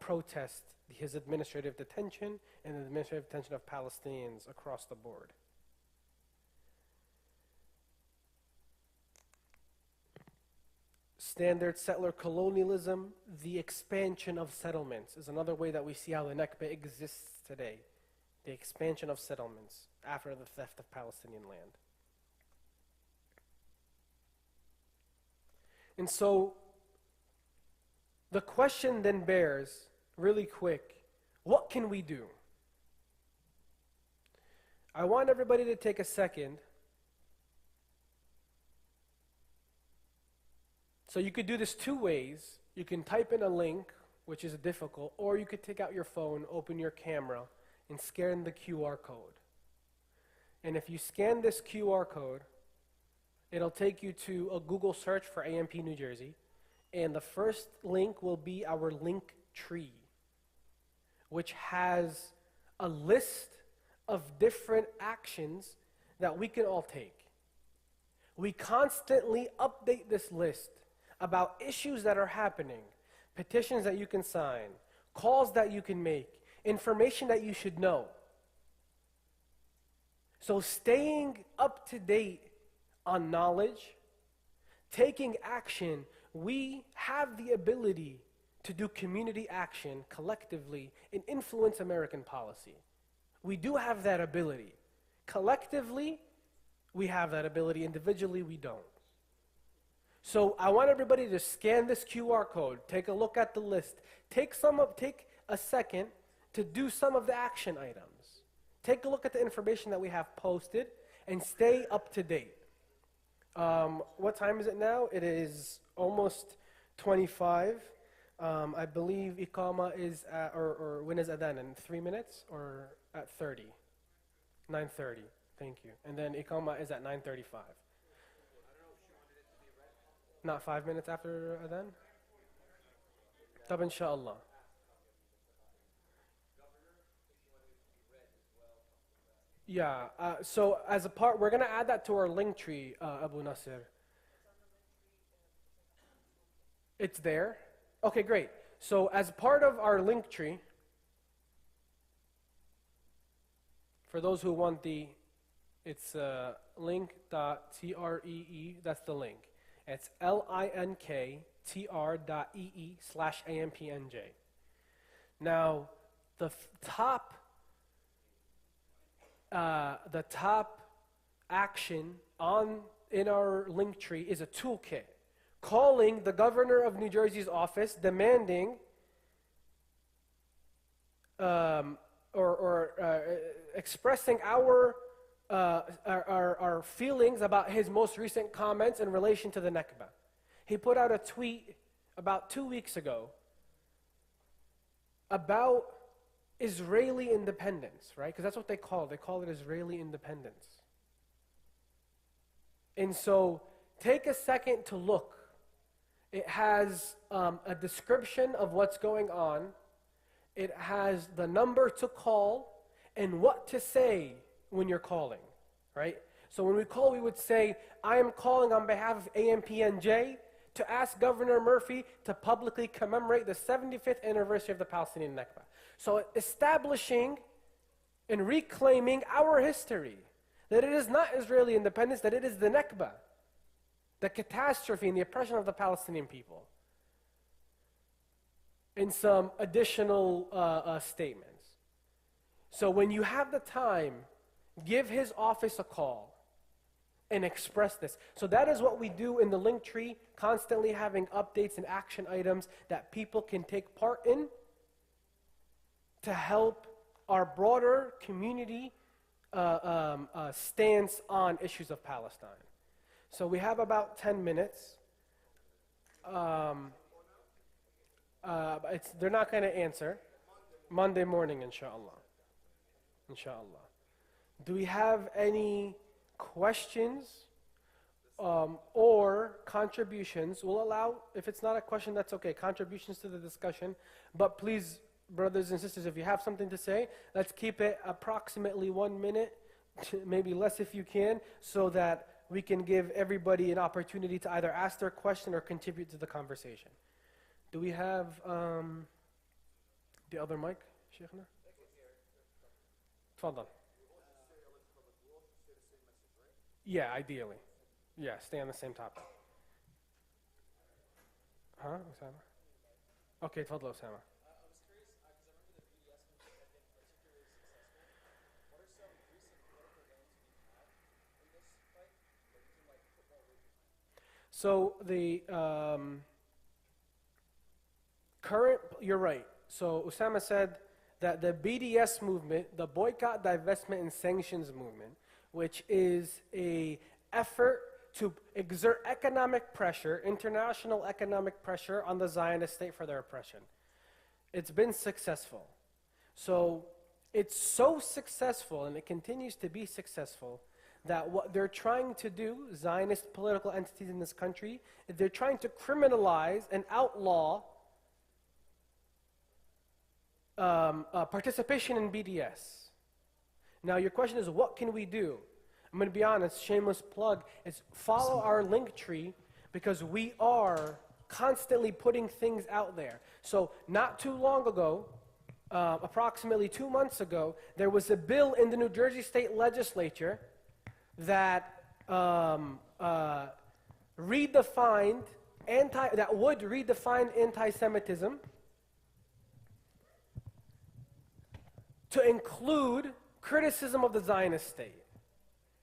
protest his administrative detention and the administrative detention of Palestinians across the board. Standard settler colonialism, the expansion of settlements, is another way that we see how the Nakba exists today. The expansion of settlements after the theft of Palestinian land. And so, the question then bears, really quick, what can we do? I want everybody to take a second. So you could do this two ways. You can type in a link, which is difficult, or you could take out your phone, open your camera, and scan the QR code. And if you scan this QR code, it'll take you to a Google search for AMP New Jersey, and the first link will be our link tree, which has a list of different actions that we can all take. We constantly update this list about issues that are happening, petitions that you can sign, calls that you can make, information that you should know. So staying up to date on knowledge, taking action, we have the ability to do community action collectively and influence American policy. We do have that ability. Collectively, we have that ability. Individually, we don't. So I want everybody to scan this QR code, take a look at the list, take a second to do some of the action items. Take a look at the information that we have posted and stay up to date. What time is it now? It is almost 25. I believe Iqama is at, or when is Adhan? In 3 minutes or at 30? 9:30. Thank you. And then Iqama is at 9:35. Not 5 minutes after Adhan? Tab inshallah. Yeah, so as a part, we're going to add that to our link tree, Abu Nasir. It's there? Okay, great. So as part of our link tree, for those who want it's link.tree, that's the link. It's linktr.ee/ampnj. Now, the top action in our link tree is a toolkit calling the governor of New Jersey's office, demanding expressing our feelings about his most recent comments in relation to the Nakba. He put out a tweet about 2 weeks ago about Israeli independence, right? Because that's what they call it. They call it Israeli independence. And so take a second to look. It has a description of what's going on. It has the number to call and what to say when you're calling, right? So when we call, we would say, I am calling on behalf of AMPNJ to ask Governor Murphy to publicly commemorate the 75th anniversary of the Palestinian Nakba. So establishing and reclaiming our history, that it is not Israeli independence, that it is the Nakba, the catastrophe and the oppression of the Palestinian people. And some additional statements. So when you have the time, give his office a call and express this. So that is what we do in the link tree, constantly having updates and action items that people can take part in to help our broader community stance on issues of Palestine. So we have about 10 minutes. Um, they're not going to answer. Monday morning, inshallah. Inshallah. Do we have any questions or contributions? We'll allow, if it's not a question, that's okay, contributions to the discussion. But please, brothers and sisters, if you have something to say, let's keep it approximately 1 minute, maybe less if you can, so that we can give everybody an opportunity to either ask their question or contribute to the conversation. Do we have the other mic, Sheikhna? Tfadal. Yeah, ideally. Yeah, stay on the same topic. Huh, Osama? Okay, tfadal, Osama. So the current, you're right. So Osama said that the BDS movement, the Boycott, Divestment, and Sanctions movement, which is a effort to exert economic pressure, international economic pressure on the Zionist state for their oppression. It's been successful. So it's so successful, and it continues to be successful, that what they're trying to do, Zionist political entities in this country, is they're trying to criminalize and outlaw participation in BDS. Now your question is, what can we do? I'm going to be honest, shameless plug, is follow our link tree, because we are constantly putting things out there. So not too long ago, approximately 2 months ago, there was a bill in the New Jersey State Legislature that redefined that would redefine anti-Semitism to include criticism of the Zionist state,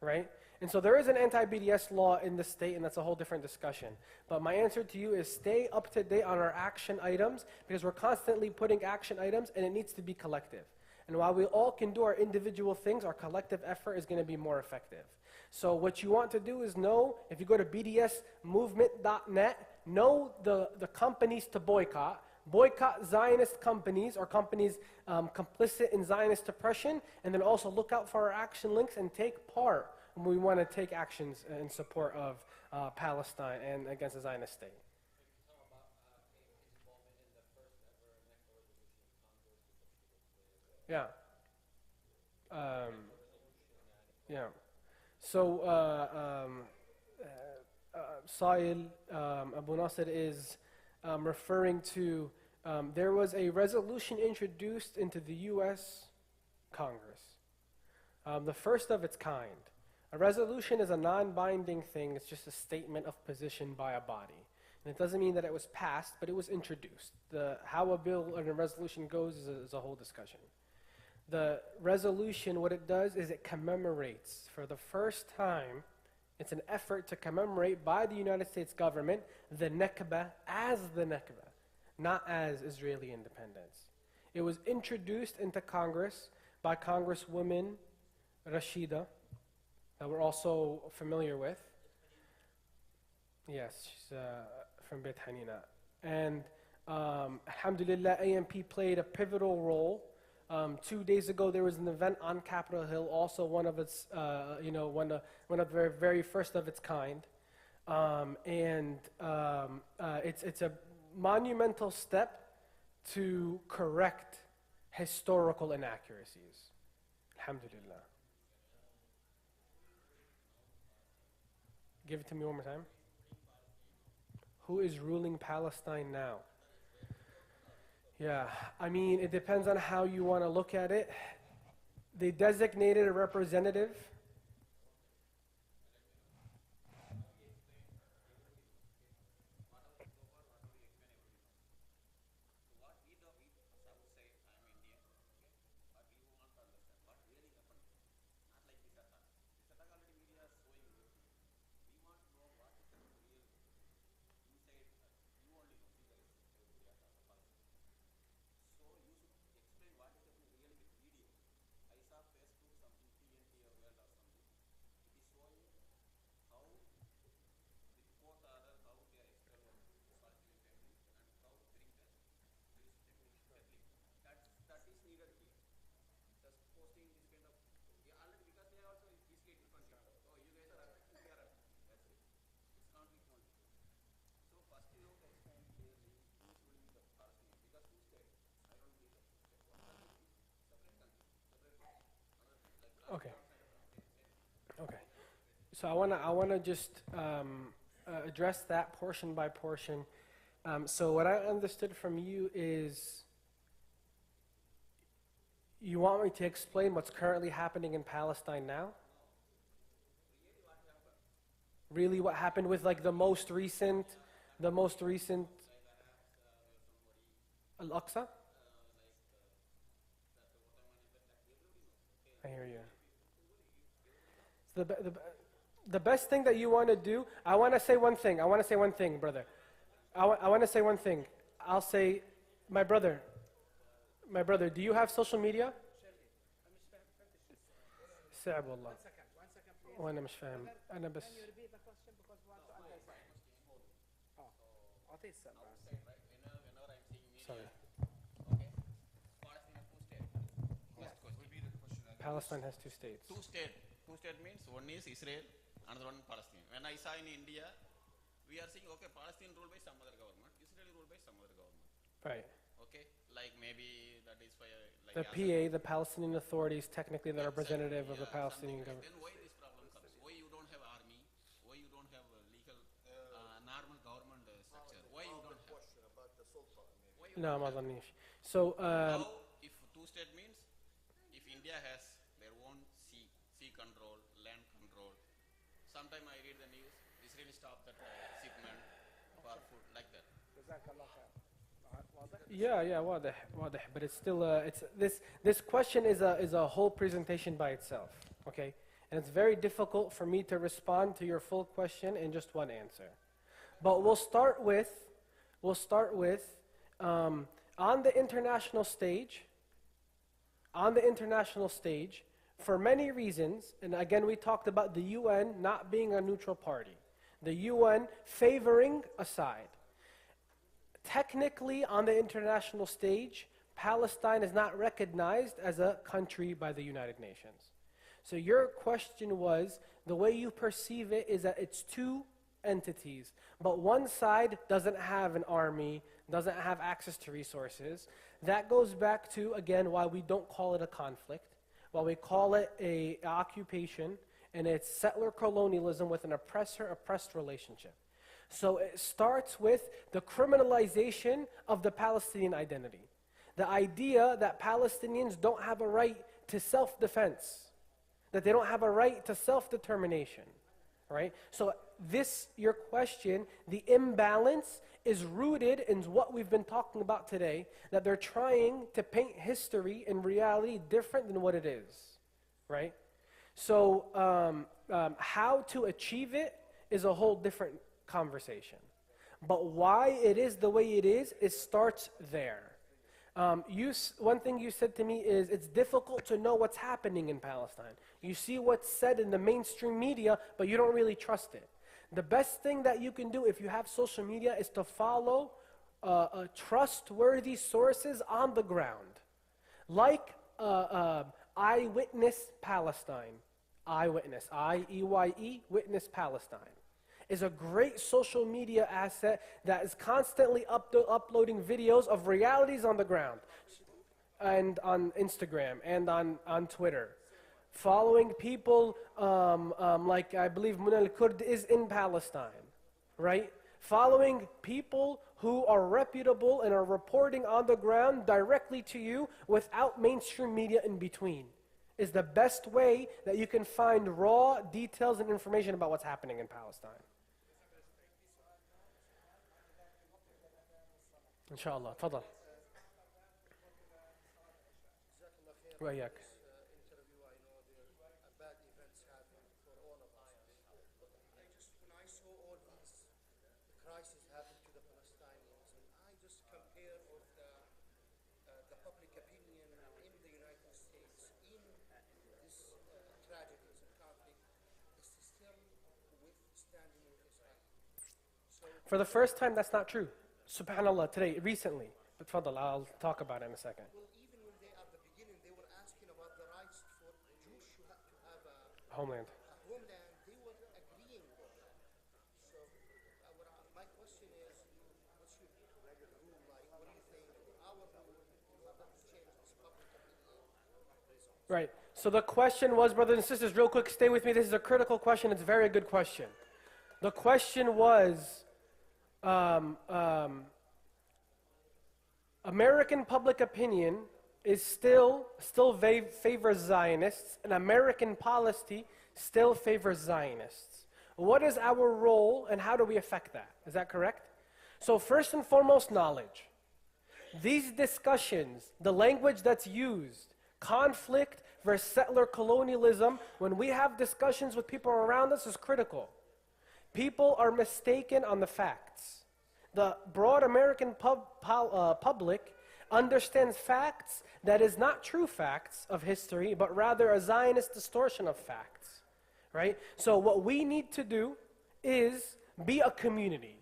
right? And so there is an anti-BDS law in the state, and that's a whole different discussion. But my answer to you is stay up to date on our action items, because we're constantly putting action items, and it needs to be collective. And while we all can do our individual things, our collective effort is going to be more effective. So what you want to do is know, if you go to bdsmovement.net, know the companies to boycott. Boycott Zionist companies or companies complicit in Zionist oppression, and then also look out for our action links and take part when we want to take actions in support of Palestine and against the Zionist state. Yeah. Yeah. So, Sa'il Abu Nasser is referring to, there was a resolution introduced into the U.S. Congress, the first of its kind. A resolution is a non-binding thing. It's just a statement of position by a body. And it doesn't mean that it was passed, but it was introduced. How a bill or a resolution goes is a whole discussion. The resolution, what it does is it commemorates, for the first time, it's an effort to commemorate by the United States government the Nakba as the Nakba, not as Israeli independence. It was introduced into Congress by Congresswoman Rashida, that we're also familiar with. Yes, she's from Beit Hanina. And alhamdulillah, AMP played a pivotal role. 2 days ago, there was an event on Capitol Hill, also one of its, one of the very, very first of its kind. It's a monumental step to correct historical inaccuracies. Alhamdulillah. Give it to me one more time. Who is ruling Palestine now? Yeah, I mean, it depends on how you want to look at it. They designated a representative. So I wanna just address that portion by portion. So what I understood from you is you want me to explain what's currently happening in Palestine now? Really, what happened with like the most recent Al-Aqsa? I hear you. So the best thing that you want to do, I want to say one thing. I want to say one thing, brother. I want to say one thing. I'll say, my brother, do you have social media? صعب والله. وأنا مش فاهم. أنا بس. Sorry. Palestine has two states. Two state means one is Israel, another one Palestine. When I saw in India, we are saying, okay, Palestine ruled by some other government, Israel ruled by some other government. Right. Okay, like maybe that is for like The PA, the Palestinian Authority, is technically the representative of the Palestinian government. Then why this problem comes? Why you don't have army? Why you don't have a legal, normal government structure? Why you don't have? Why you No, ما أظنيش. So, now, if two state means, if India has their own sea control, land control, sometime I read the news, Israel stopped that shipment for food, like that. yeah, واضح. But it's still, this question is a whole presentation by itself, okay? And it's very difficult for me to respond to your full question in just one answer. But we'll start with, on the international stage, for many reasons, and again we talked about the UN not being a neutral party, the UN favoring a side. Technically, on the international stage, Palestine is not recognized as a country by the United Nations. So your question was, the way you perceive it is that it's two entities, but one side doesn't have an army, doesn't have access to resources. That goes back to, again, why we don't call it a conflict, why we call it a occupation, and it's settler colonialism with an oppressor-oppressed relationship. So it starts with the criminalization of the Palestinian identity. The idea that Palestinians don't have a right to self-defense, that they don't have a right to self-determination, right? So this, your question, the imbalance is rooted in what we've been talking about today, that they're trying to paint history in reality different than what it is, right? So how to achieve it is a whole different conversation. But why it is the way it is, it starts there. One thing you said to me is it's difficult to know what's happening in Palestine. You see what's said in the mainstream media, but you don't really trust it. The best thing that you can do if you have social media is to follow trustworthy sources on the ground. Like Eyewitness Palestine. Eyewitness, I-E-Y-E, Witness Palestine, is a great social media asset that is constantly uploading videos of realities on the ground, and on Instagram and on Twitter. Following people like I believe Muna al-Kurd is in Palestine, right? Following people who are reputable and are reporting on the ground directly to you without mainstream media in between is the best way that you can find raw details and information about what's happening in Palestine. Inshallah. تفضل. وإياك. For the first time, that's not true. Subhanallah, today, recently. But fadal, I'll talk about it in a second. Well, even when they, at the beginning, they were asking about the rights for Jews to have Homeland. a homeland, they were agreeing with that. So, my question is, what's your rule like? What do you think? Our rule, you have to change this public opinion. Right. So the question was, brothers and sisters, real quick, stay with me. This is a critical question. It's a very good question. The question was, um, um, American public opinion is still favors Zionists, and American policy still favors Zionists. What is our role, and how do we affect that? Is that correct? So first and foremost, knowledge. These discussions, the language that's used, conflict versus settler colonialism, when we have discussions with people around us, is critical. People are mistaken on the facts. The broad American public understands facts that is not true facts of history, but rather a Zionist distortion of facts, right? So what we need to do is be a community.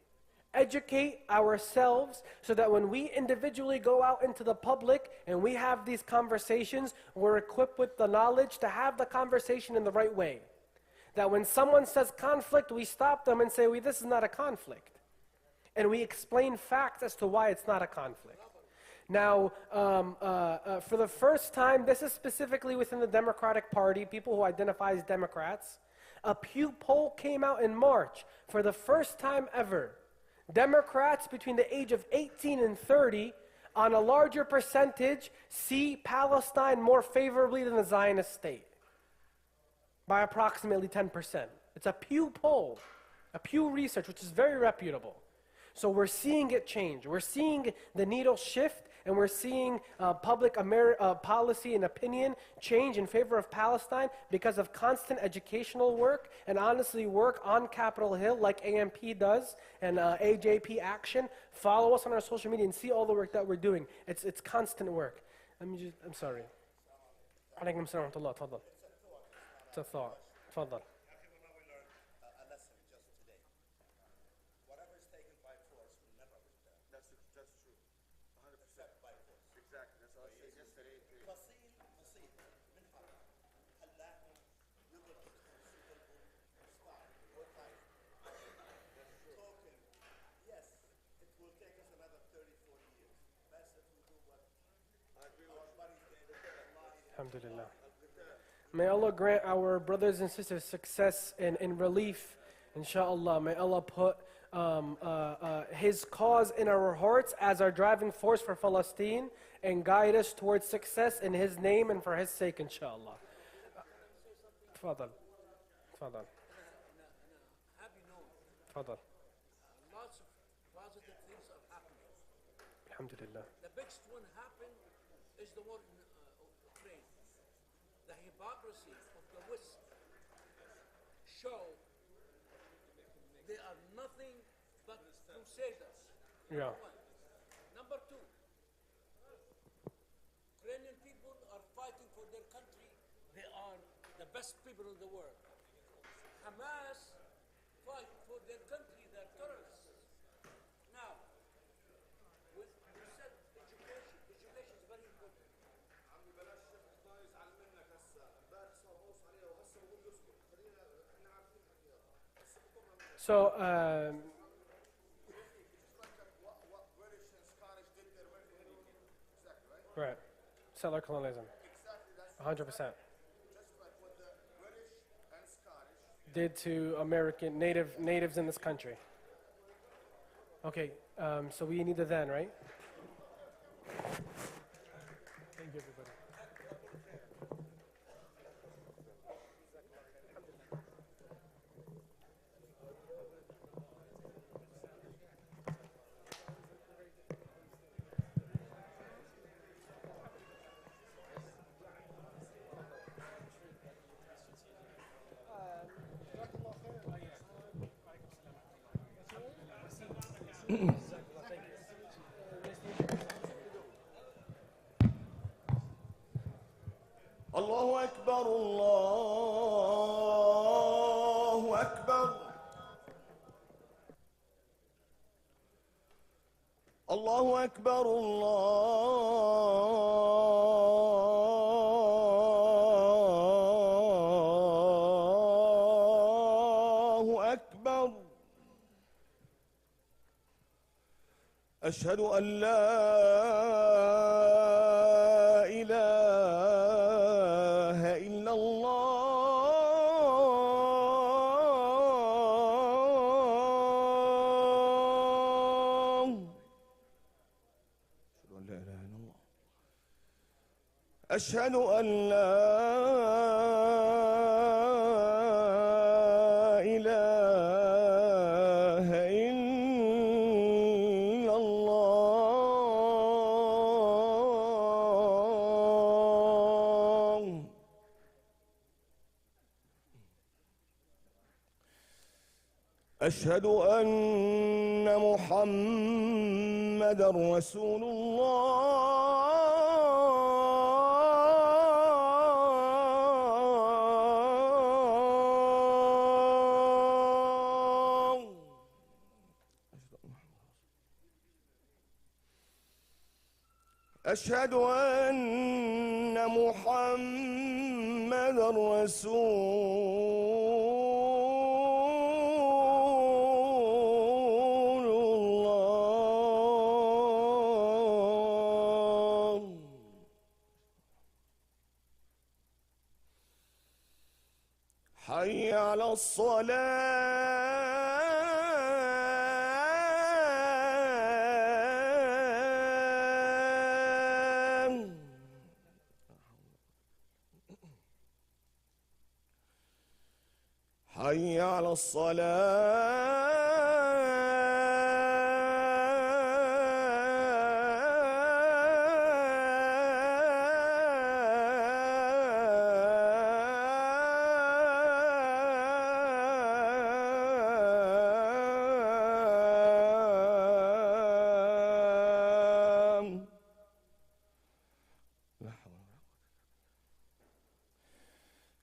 Educate ourselves so that when we individually go out into the public and we have these conversations, we're equipped with the knowledge to have the conversation in the right way. That when someone says conflict, we stop them and say, well, this is not a conflict. And we explain facts as to why it's not a conflict. Now, for the first time, this is specifically within the Democratic Party, people who identify as Democrats, a Pew poll came out in March. For the first time ever, Democrats between the age of 18 and 30, on a larger percentage, see Palestine more favorably than the Zionist state, by approximately 10%. It's a Pew poll, a Pew research, which is very reputable. So we're seeing it change. We're seeing the needle shift, and we're seeing public policy and opinion change in favor of Palestine because of constant educational work and honestly work on Capitol Hill like AMP does and AJP Action. Follow us on our social media and see all the work that we're doing. It's constant work. I'm sorry. Alaikum assalam wa rahmatullah. Tafadhal. It's a thought. Tafadhal. A lesson just today. Whatever is taken by force will never return. That's true. 100%. Except by force. Exactly. That's what I said yesterday. فصيل من حرب خلاهم يضرب all time. Talking, yes, it will take us another 30, 40 years. Best if we do what our buddies did. Alhamdulillah. May Allah grant our brothers and sisters success in relief, inshallah. May Allah put His cause in our hearts as our driving force for Palestine and guide us towards success in His name and for His sake, inshallah. Tafadhal. Tafadhal. Have you known Tafadhal. lots of positive things are happening. Alhamdulillah. The biggest one happened is the war in Ukraine. The hypocrisy of the West show they are nothing but crusaders. Yeah. Number one. Number two, Ukrainian people are fighting for their country. They are the best people in the world. Hamas fight for their country. They're terrorists. Now, you said education. Education is very important. عمي بلاش ما يزعل منك هسه امبارح صار غوص عليه وهسه بقول يسكت خلينا احنا عارفين حكيها هسه بكره So, what British and Scottish did there when they exactly right right. Settler colonialism. exactly that's 100%. just like what the British and Scottish Did to American natives in this country. Okay, so we need the then, right? Thank you, everybody. الله أكبر الله أكبر الله أكبر الله أكبر أشهد أن لا إله أشهد أن لا إله إلا الله. أشهد أن محمدًا رسول الله. أشهد أن محمدًا رسول الله. حي على الصلاة. حي على الصلاة.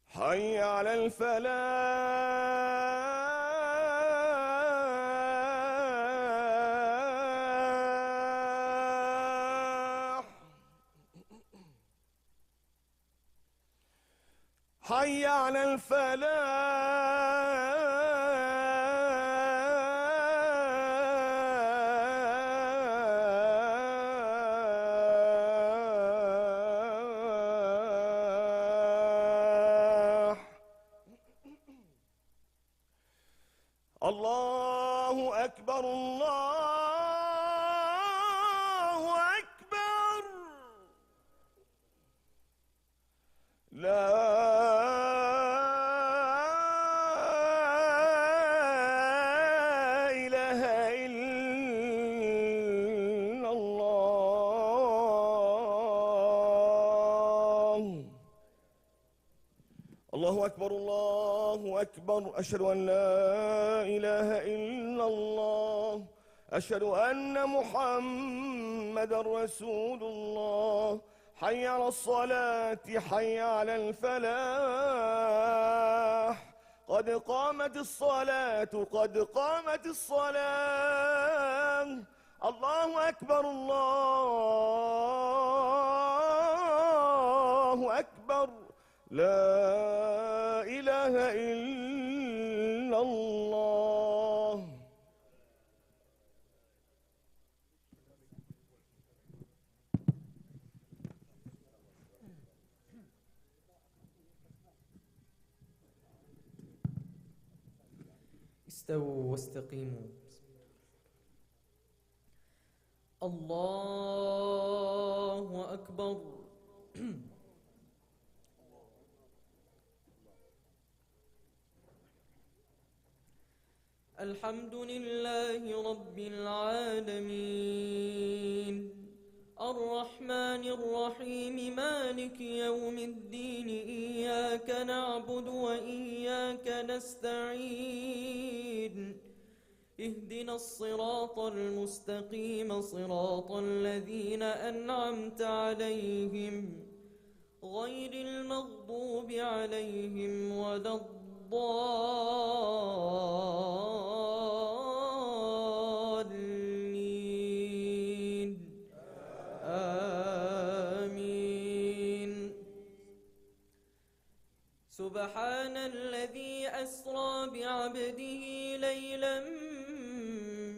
حي على الفلاح. حي على الفلاح. الله أكبر الله أكبر. لا إله إلا الله. الله أكبر الله أكبر. أشهد أن لا إله إلا الله. أشهد أن محمدًا رسول الله. حي على الصلاة. حي على الفلاح. قد قامت الصلاة قد قامت الصلاة. الله أكبر الله أكبر. لا إله إلا الله. استووا واستقيموا. الله أكبر. الحمد لله رب العالمين الرحمن الرحيم مالك يوم الدين إياك نعبد وإياك نستعين اهدنا الصراط المستقيم صراط الذين أنعمت عليهم غير المغضوب عليهم ولا الضالين آمين. سبحان الذي أسرى بعبده ليلا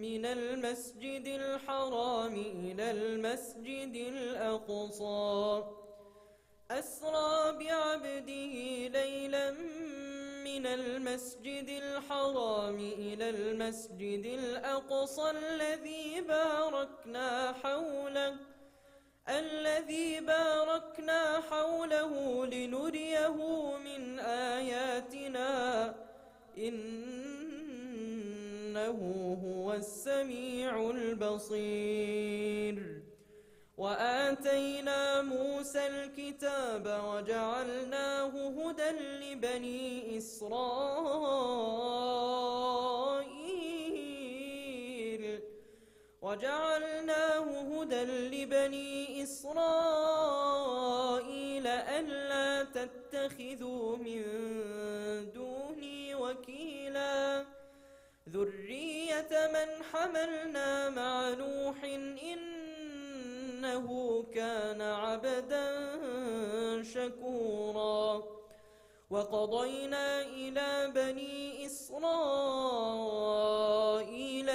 من المسجد الحرام إلى المسجد الأقصى. أسرى بعبده ليلا من المسجد الحرام إلى المسجد الأقصى الذي باركنا حوله الذي باركنا حوله لنريه من آياتنا إنه هو السميع البصير. وآتينا موسى الكتاب وجعلناه هدى لبني إسرائيل ألا تتخذوا من دوني وكيلا ذرية من حملنا مع نوح إنه كان عبدا شكورا. وقضينا إلى بني إسرائيل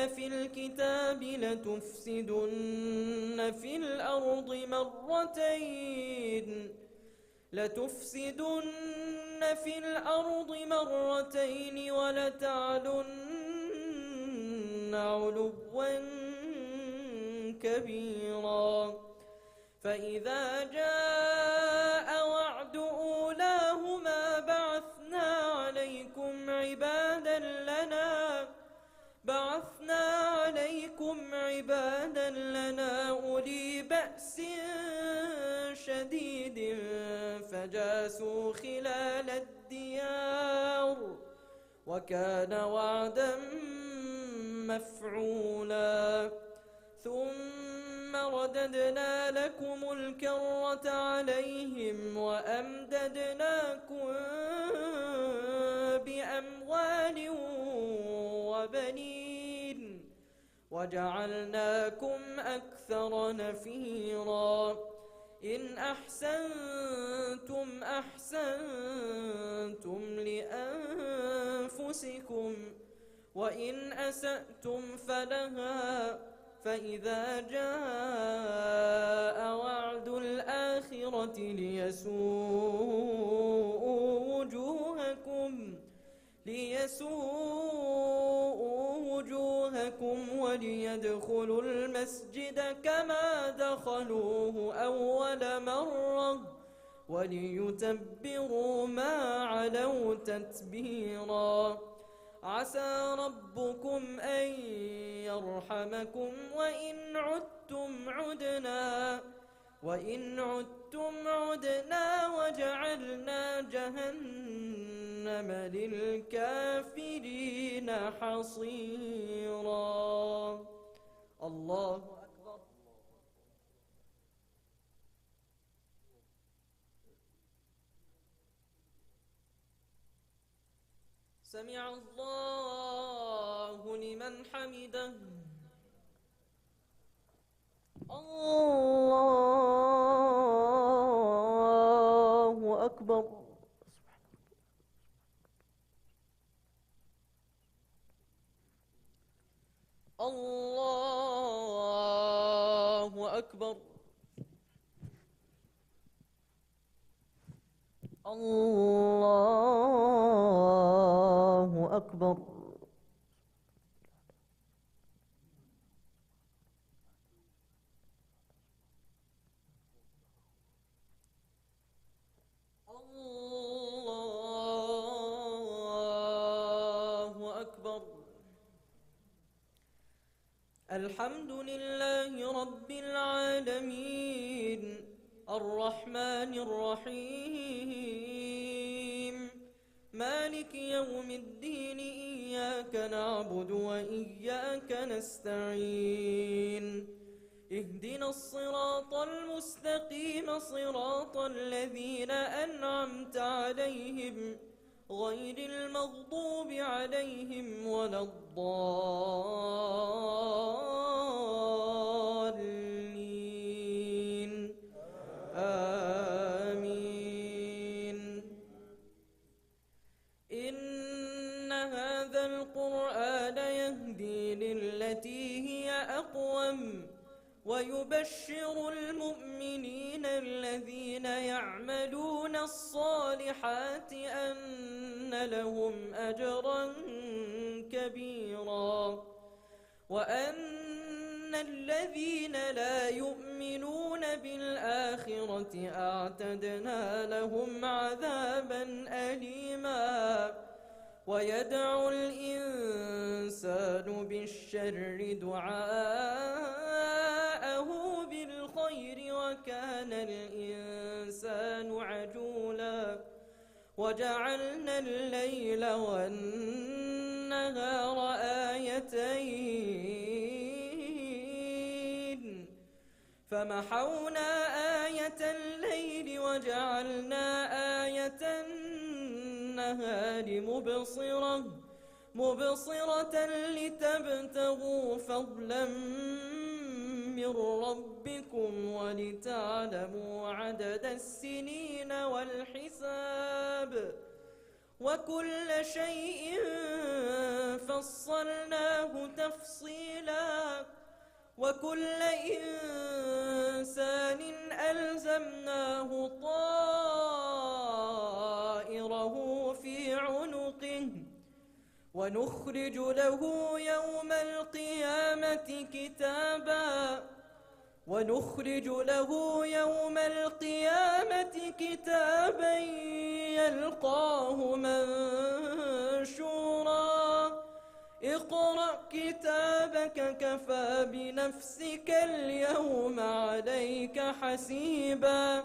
في الكتاب لتفسدن في الأرض مرتين ولتعلن علوا كبيرا. فإذا جاء وعد أولاهما بعثنا عليكم عبادا لنا أولي بأس شديد فجاسوا خلال الديار وكان وعدا مفعولا. ثم رددنا لكم الكرة عليهم وأمددناكم بأموال وبنين وجعلناكم أكثر نفيرا. إن أحسنتم أحسنتم لأنفسكم وإن أسأتم فلها. فإذا جاء وعد الآخرة ليسوءوا وجوهكم وليدخلوا المسجد كما دخلوه أول مرة وليتبروا ما علوا تتبيرا. عسى ربكم أن يرحمكم وإن عدتم عدنا وجعلنا جهنم للكافرين حصيرا. الله أكبر. سمع الله لمن حمده. الله أكبر. الله أكبر. الله أكبر. الله أكبر. الحمد لله رب العالمين الرحمن الرحيم مالك يوم الدين إياك نعبد وإياك نستعين اهدنا الصراط المستقيم صراط الذين أنعمت عليهم غير المغضوب عليهم ولا الضالين آمين. إن هذا القرآن يهدي للتي هي أقوم ويبشر المؤمنين الذين يعملون الصالحات أن لهم أجرا كبيرا وأن إن الذين لا يؤمنون بالآخرة أعتدنا لهم عذابا أليما ويدعو الإنسان بالشر دعاءه بالخير وكان الإنسان عجولا وجعلنا الليل والنهار آيتين فمحونا آية الليل وجعلنا آية النهار مبصرة لتبتغوا فضلا من ربكم ولتعلموا عدد السنين والحساب وكل شيء فصلناه تفصيلا وكل إنسان ألزمناه طائره في عنقه ونخرج له يوم القيامة كتابا يلقاه منشورا اقرأ كتابك كفى بنفسك اليوم عليك حسيبا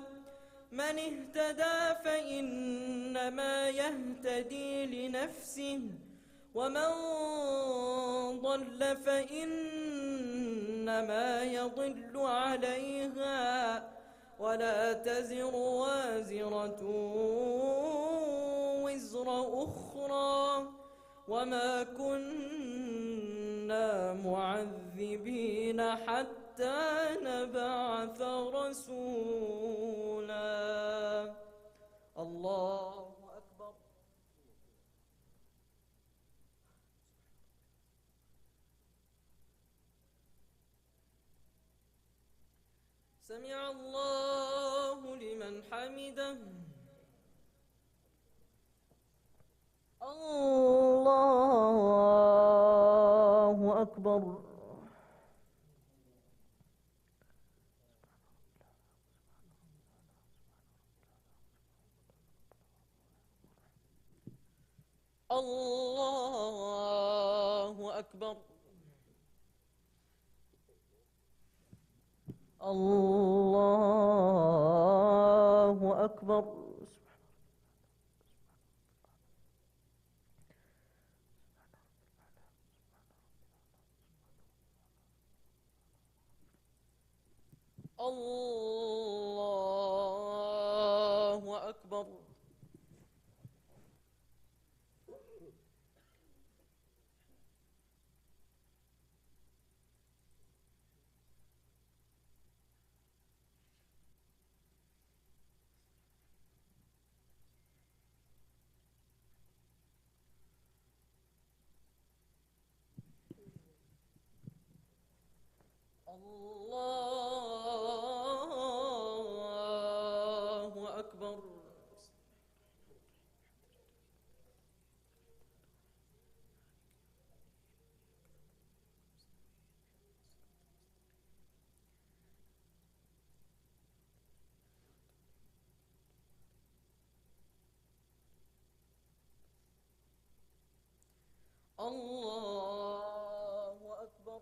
من اهتدى فإنما يهتدي لنفسه ومن ضل فإنما يضل عليها ولا تزر وازرة وزر أخرى وما كنا معذبين حتى نبعث رسولا الله أكبر سمع الله لمن حمده الله أكبر الله أكبر الله أكبر الله أكبر الله أكبر الله أكبر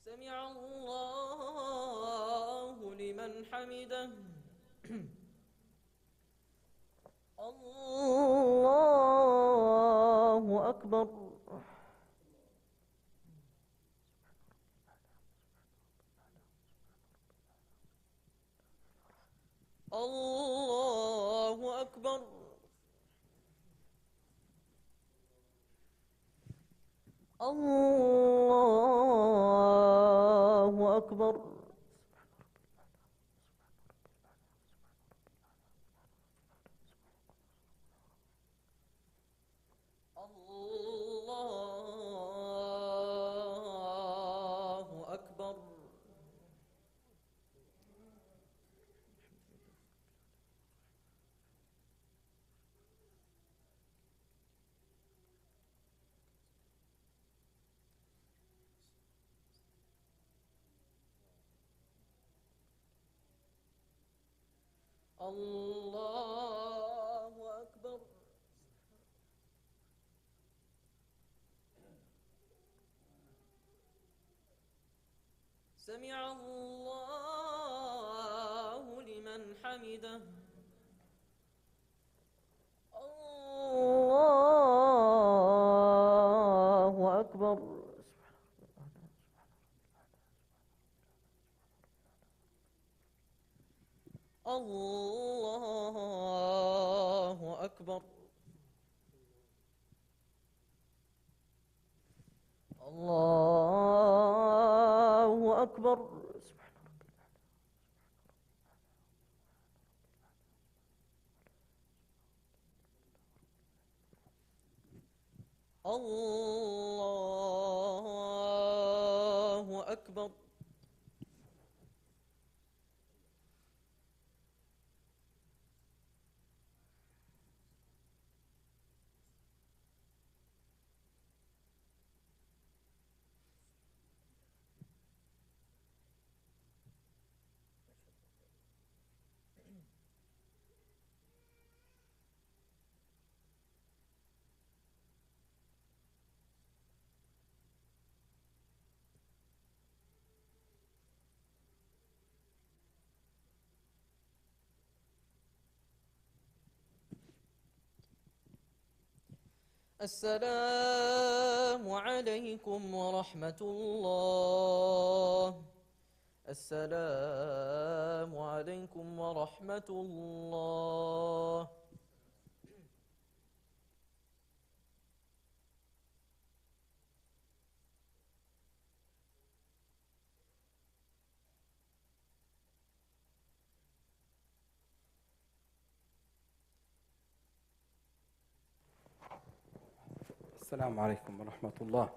سمع الله لمن حمده الله أكبر الله أكبر الله أكبر الله أكبر الله أكبر. سمع الله لمن حمده. الله أكبر. الله أكبر. الله أكبر. الله أكبر. السلام عليكم ورحمة الله. السلام عليكم ورحمة الله. السلام عليكم ورحمة الله.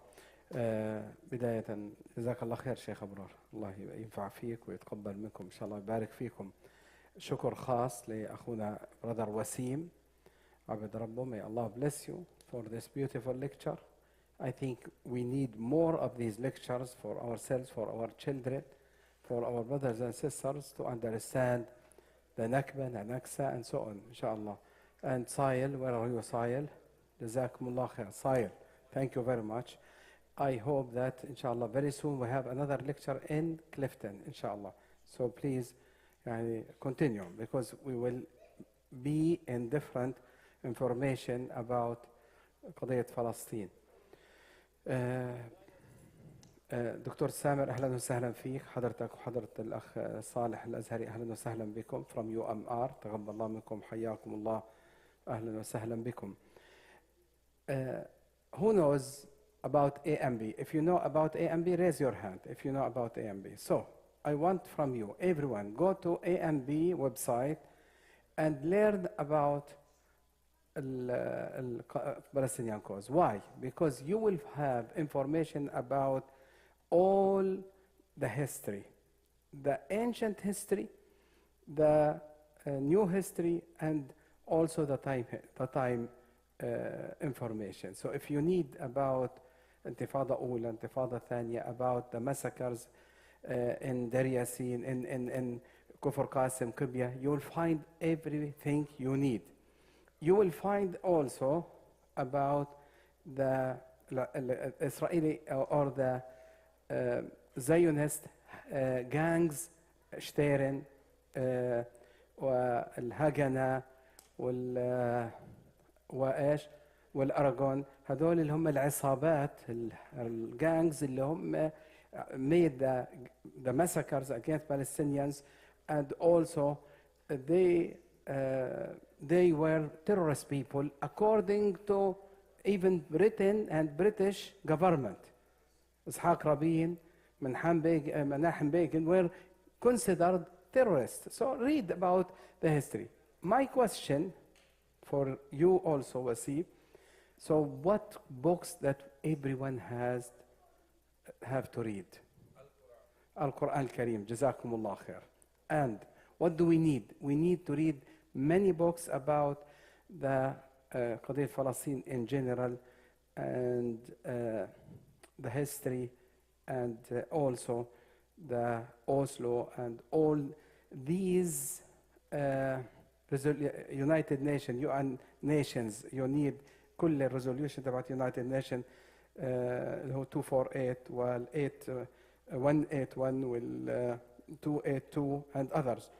بداية جزاك الله خير شيخ أبرار، الله ينفع فيك ويتقبل منكم إن شاء الله، يبارك فيكم. شكر خاص لأخونا brother وسيم عبد ربه. May Allah bless you for this beautiful lecture. I think we need more of these lectures for ourselves, for our children, for our brothers and sisters to understand the Nakba, the Naksa, and so on, inshallah. And Sail, where are you, Sail? Jazakumullah khair. Sail, thank you very much. I hope that, inshallah, very soon we have another lecture in Clifton, inshallah. So please continue, because we will be in different information about قضية فلسطين. دكتور سامر، أهلا وسهلا فيك، حضرتك وحضرة الأخ صالح الأزهري، أهلا وسهلا بكم from UMR. تقبل الله منكم، حياكم الله، أهلا وسهلا بكم. Who knows about AMB? If you know about AMB, raise your hand if you know about AMB. So I want from you, everyone, go to AMB website and learn about Palestinian cause. Why? Because you will have information about all the history, the ancient history, the new history, and also the time information. So if you need about Intifada Ula, Intifada Thania, about the massacres in Dar Yassin, in Kufr Qasim, Qibya, you will find everything you need. You will find also about the Israeli or the Zionist gangs, Shteren, والهجنة وإيش والأراغون. هذول اللي هم العصابات الجانجز اللي هم made the massacres against Palestinians, and also they were terrorist people according to even Britain and British government. Ishaq Rabin, Menachem Begin were considered terrorists. So read about the history. My question for you also, Wasif, so what books that everyone have to read? Al-Quran Al-Karim, Jazakumullah khair. And what do we need? We need to read many books about the Qadiyat Palestine in general, and the history, and also the Oslo, and all these United Nations, UN nations, you need كل الريزوليوشن تبعت United Nations اللي هو 248 وال 181 وال 282 and others.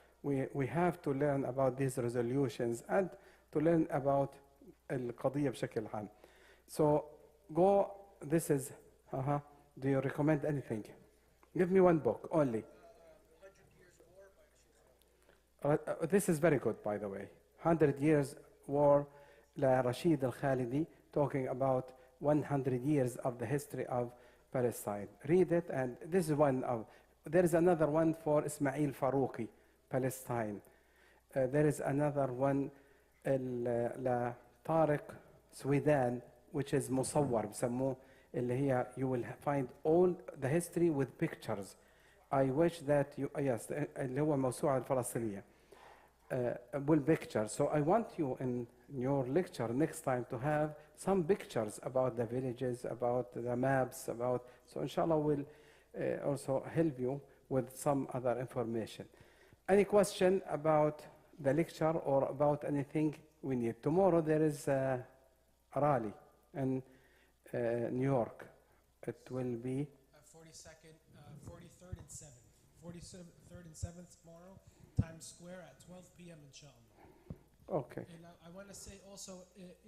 We have to learn about these resolutions and to learn about القضية بشكل عام. So go, this is, do you recommend anything? Give me one book only. This is very good, by the way. 100 Years War, La Rashid al-Khalidi, talking about 100 years of the history of Palestine. Read it, and this is one of, there is another one for Ismail Farouqi, Palestine. There is another one, La Tariq Swedan, which is مصور بسموه, اللي هي, you will find all the history with pictures. I wish that you, yes, اللي هو موسوعة الفلسطينية. With pictures. So I want you in your lecture next time to have some pictures about the villages, about the maps, about, so inshallah we'll also help you with some other information. Any question about the lecture or about anything we need? Tomorrow there is a rally in New York. It will be 42nd, 43rd and 7th. 43rd and 7th tomorrow, Times Square at 12 p.m. inshallah. okay. And I want to say also,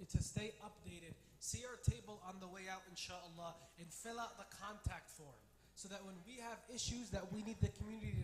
to stay updated, see our table on the way out inshallah and fill out the contact form so that when we have issues that we need the community to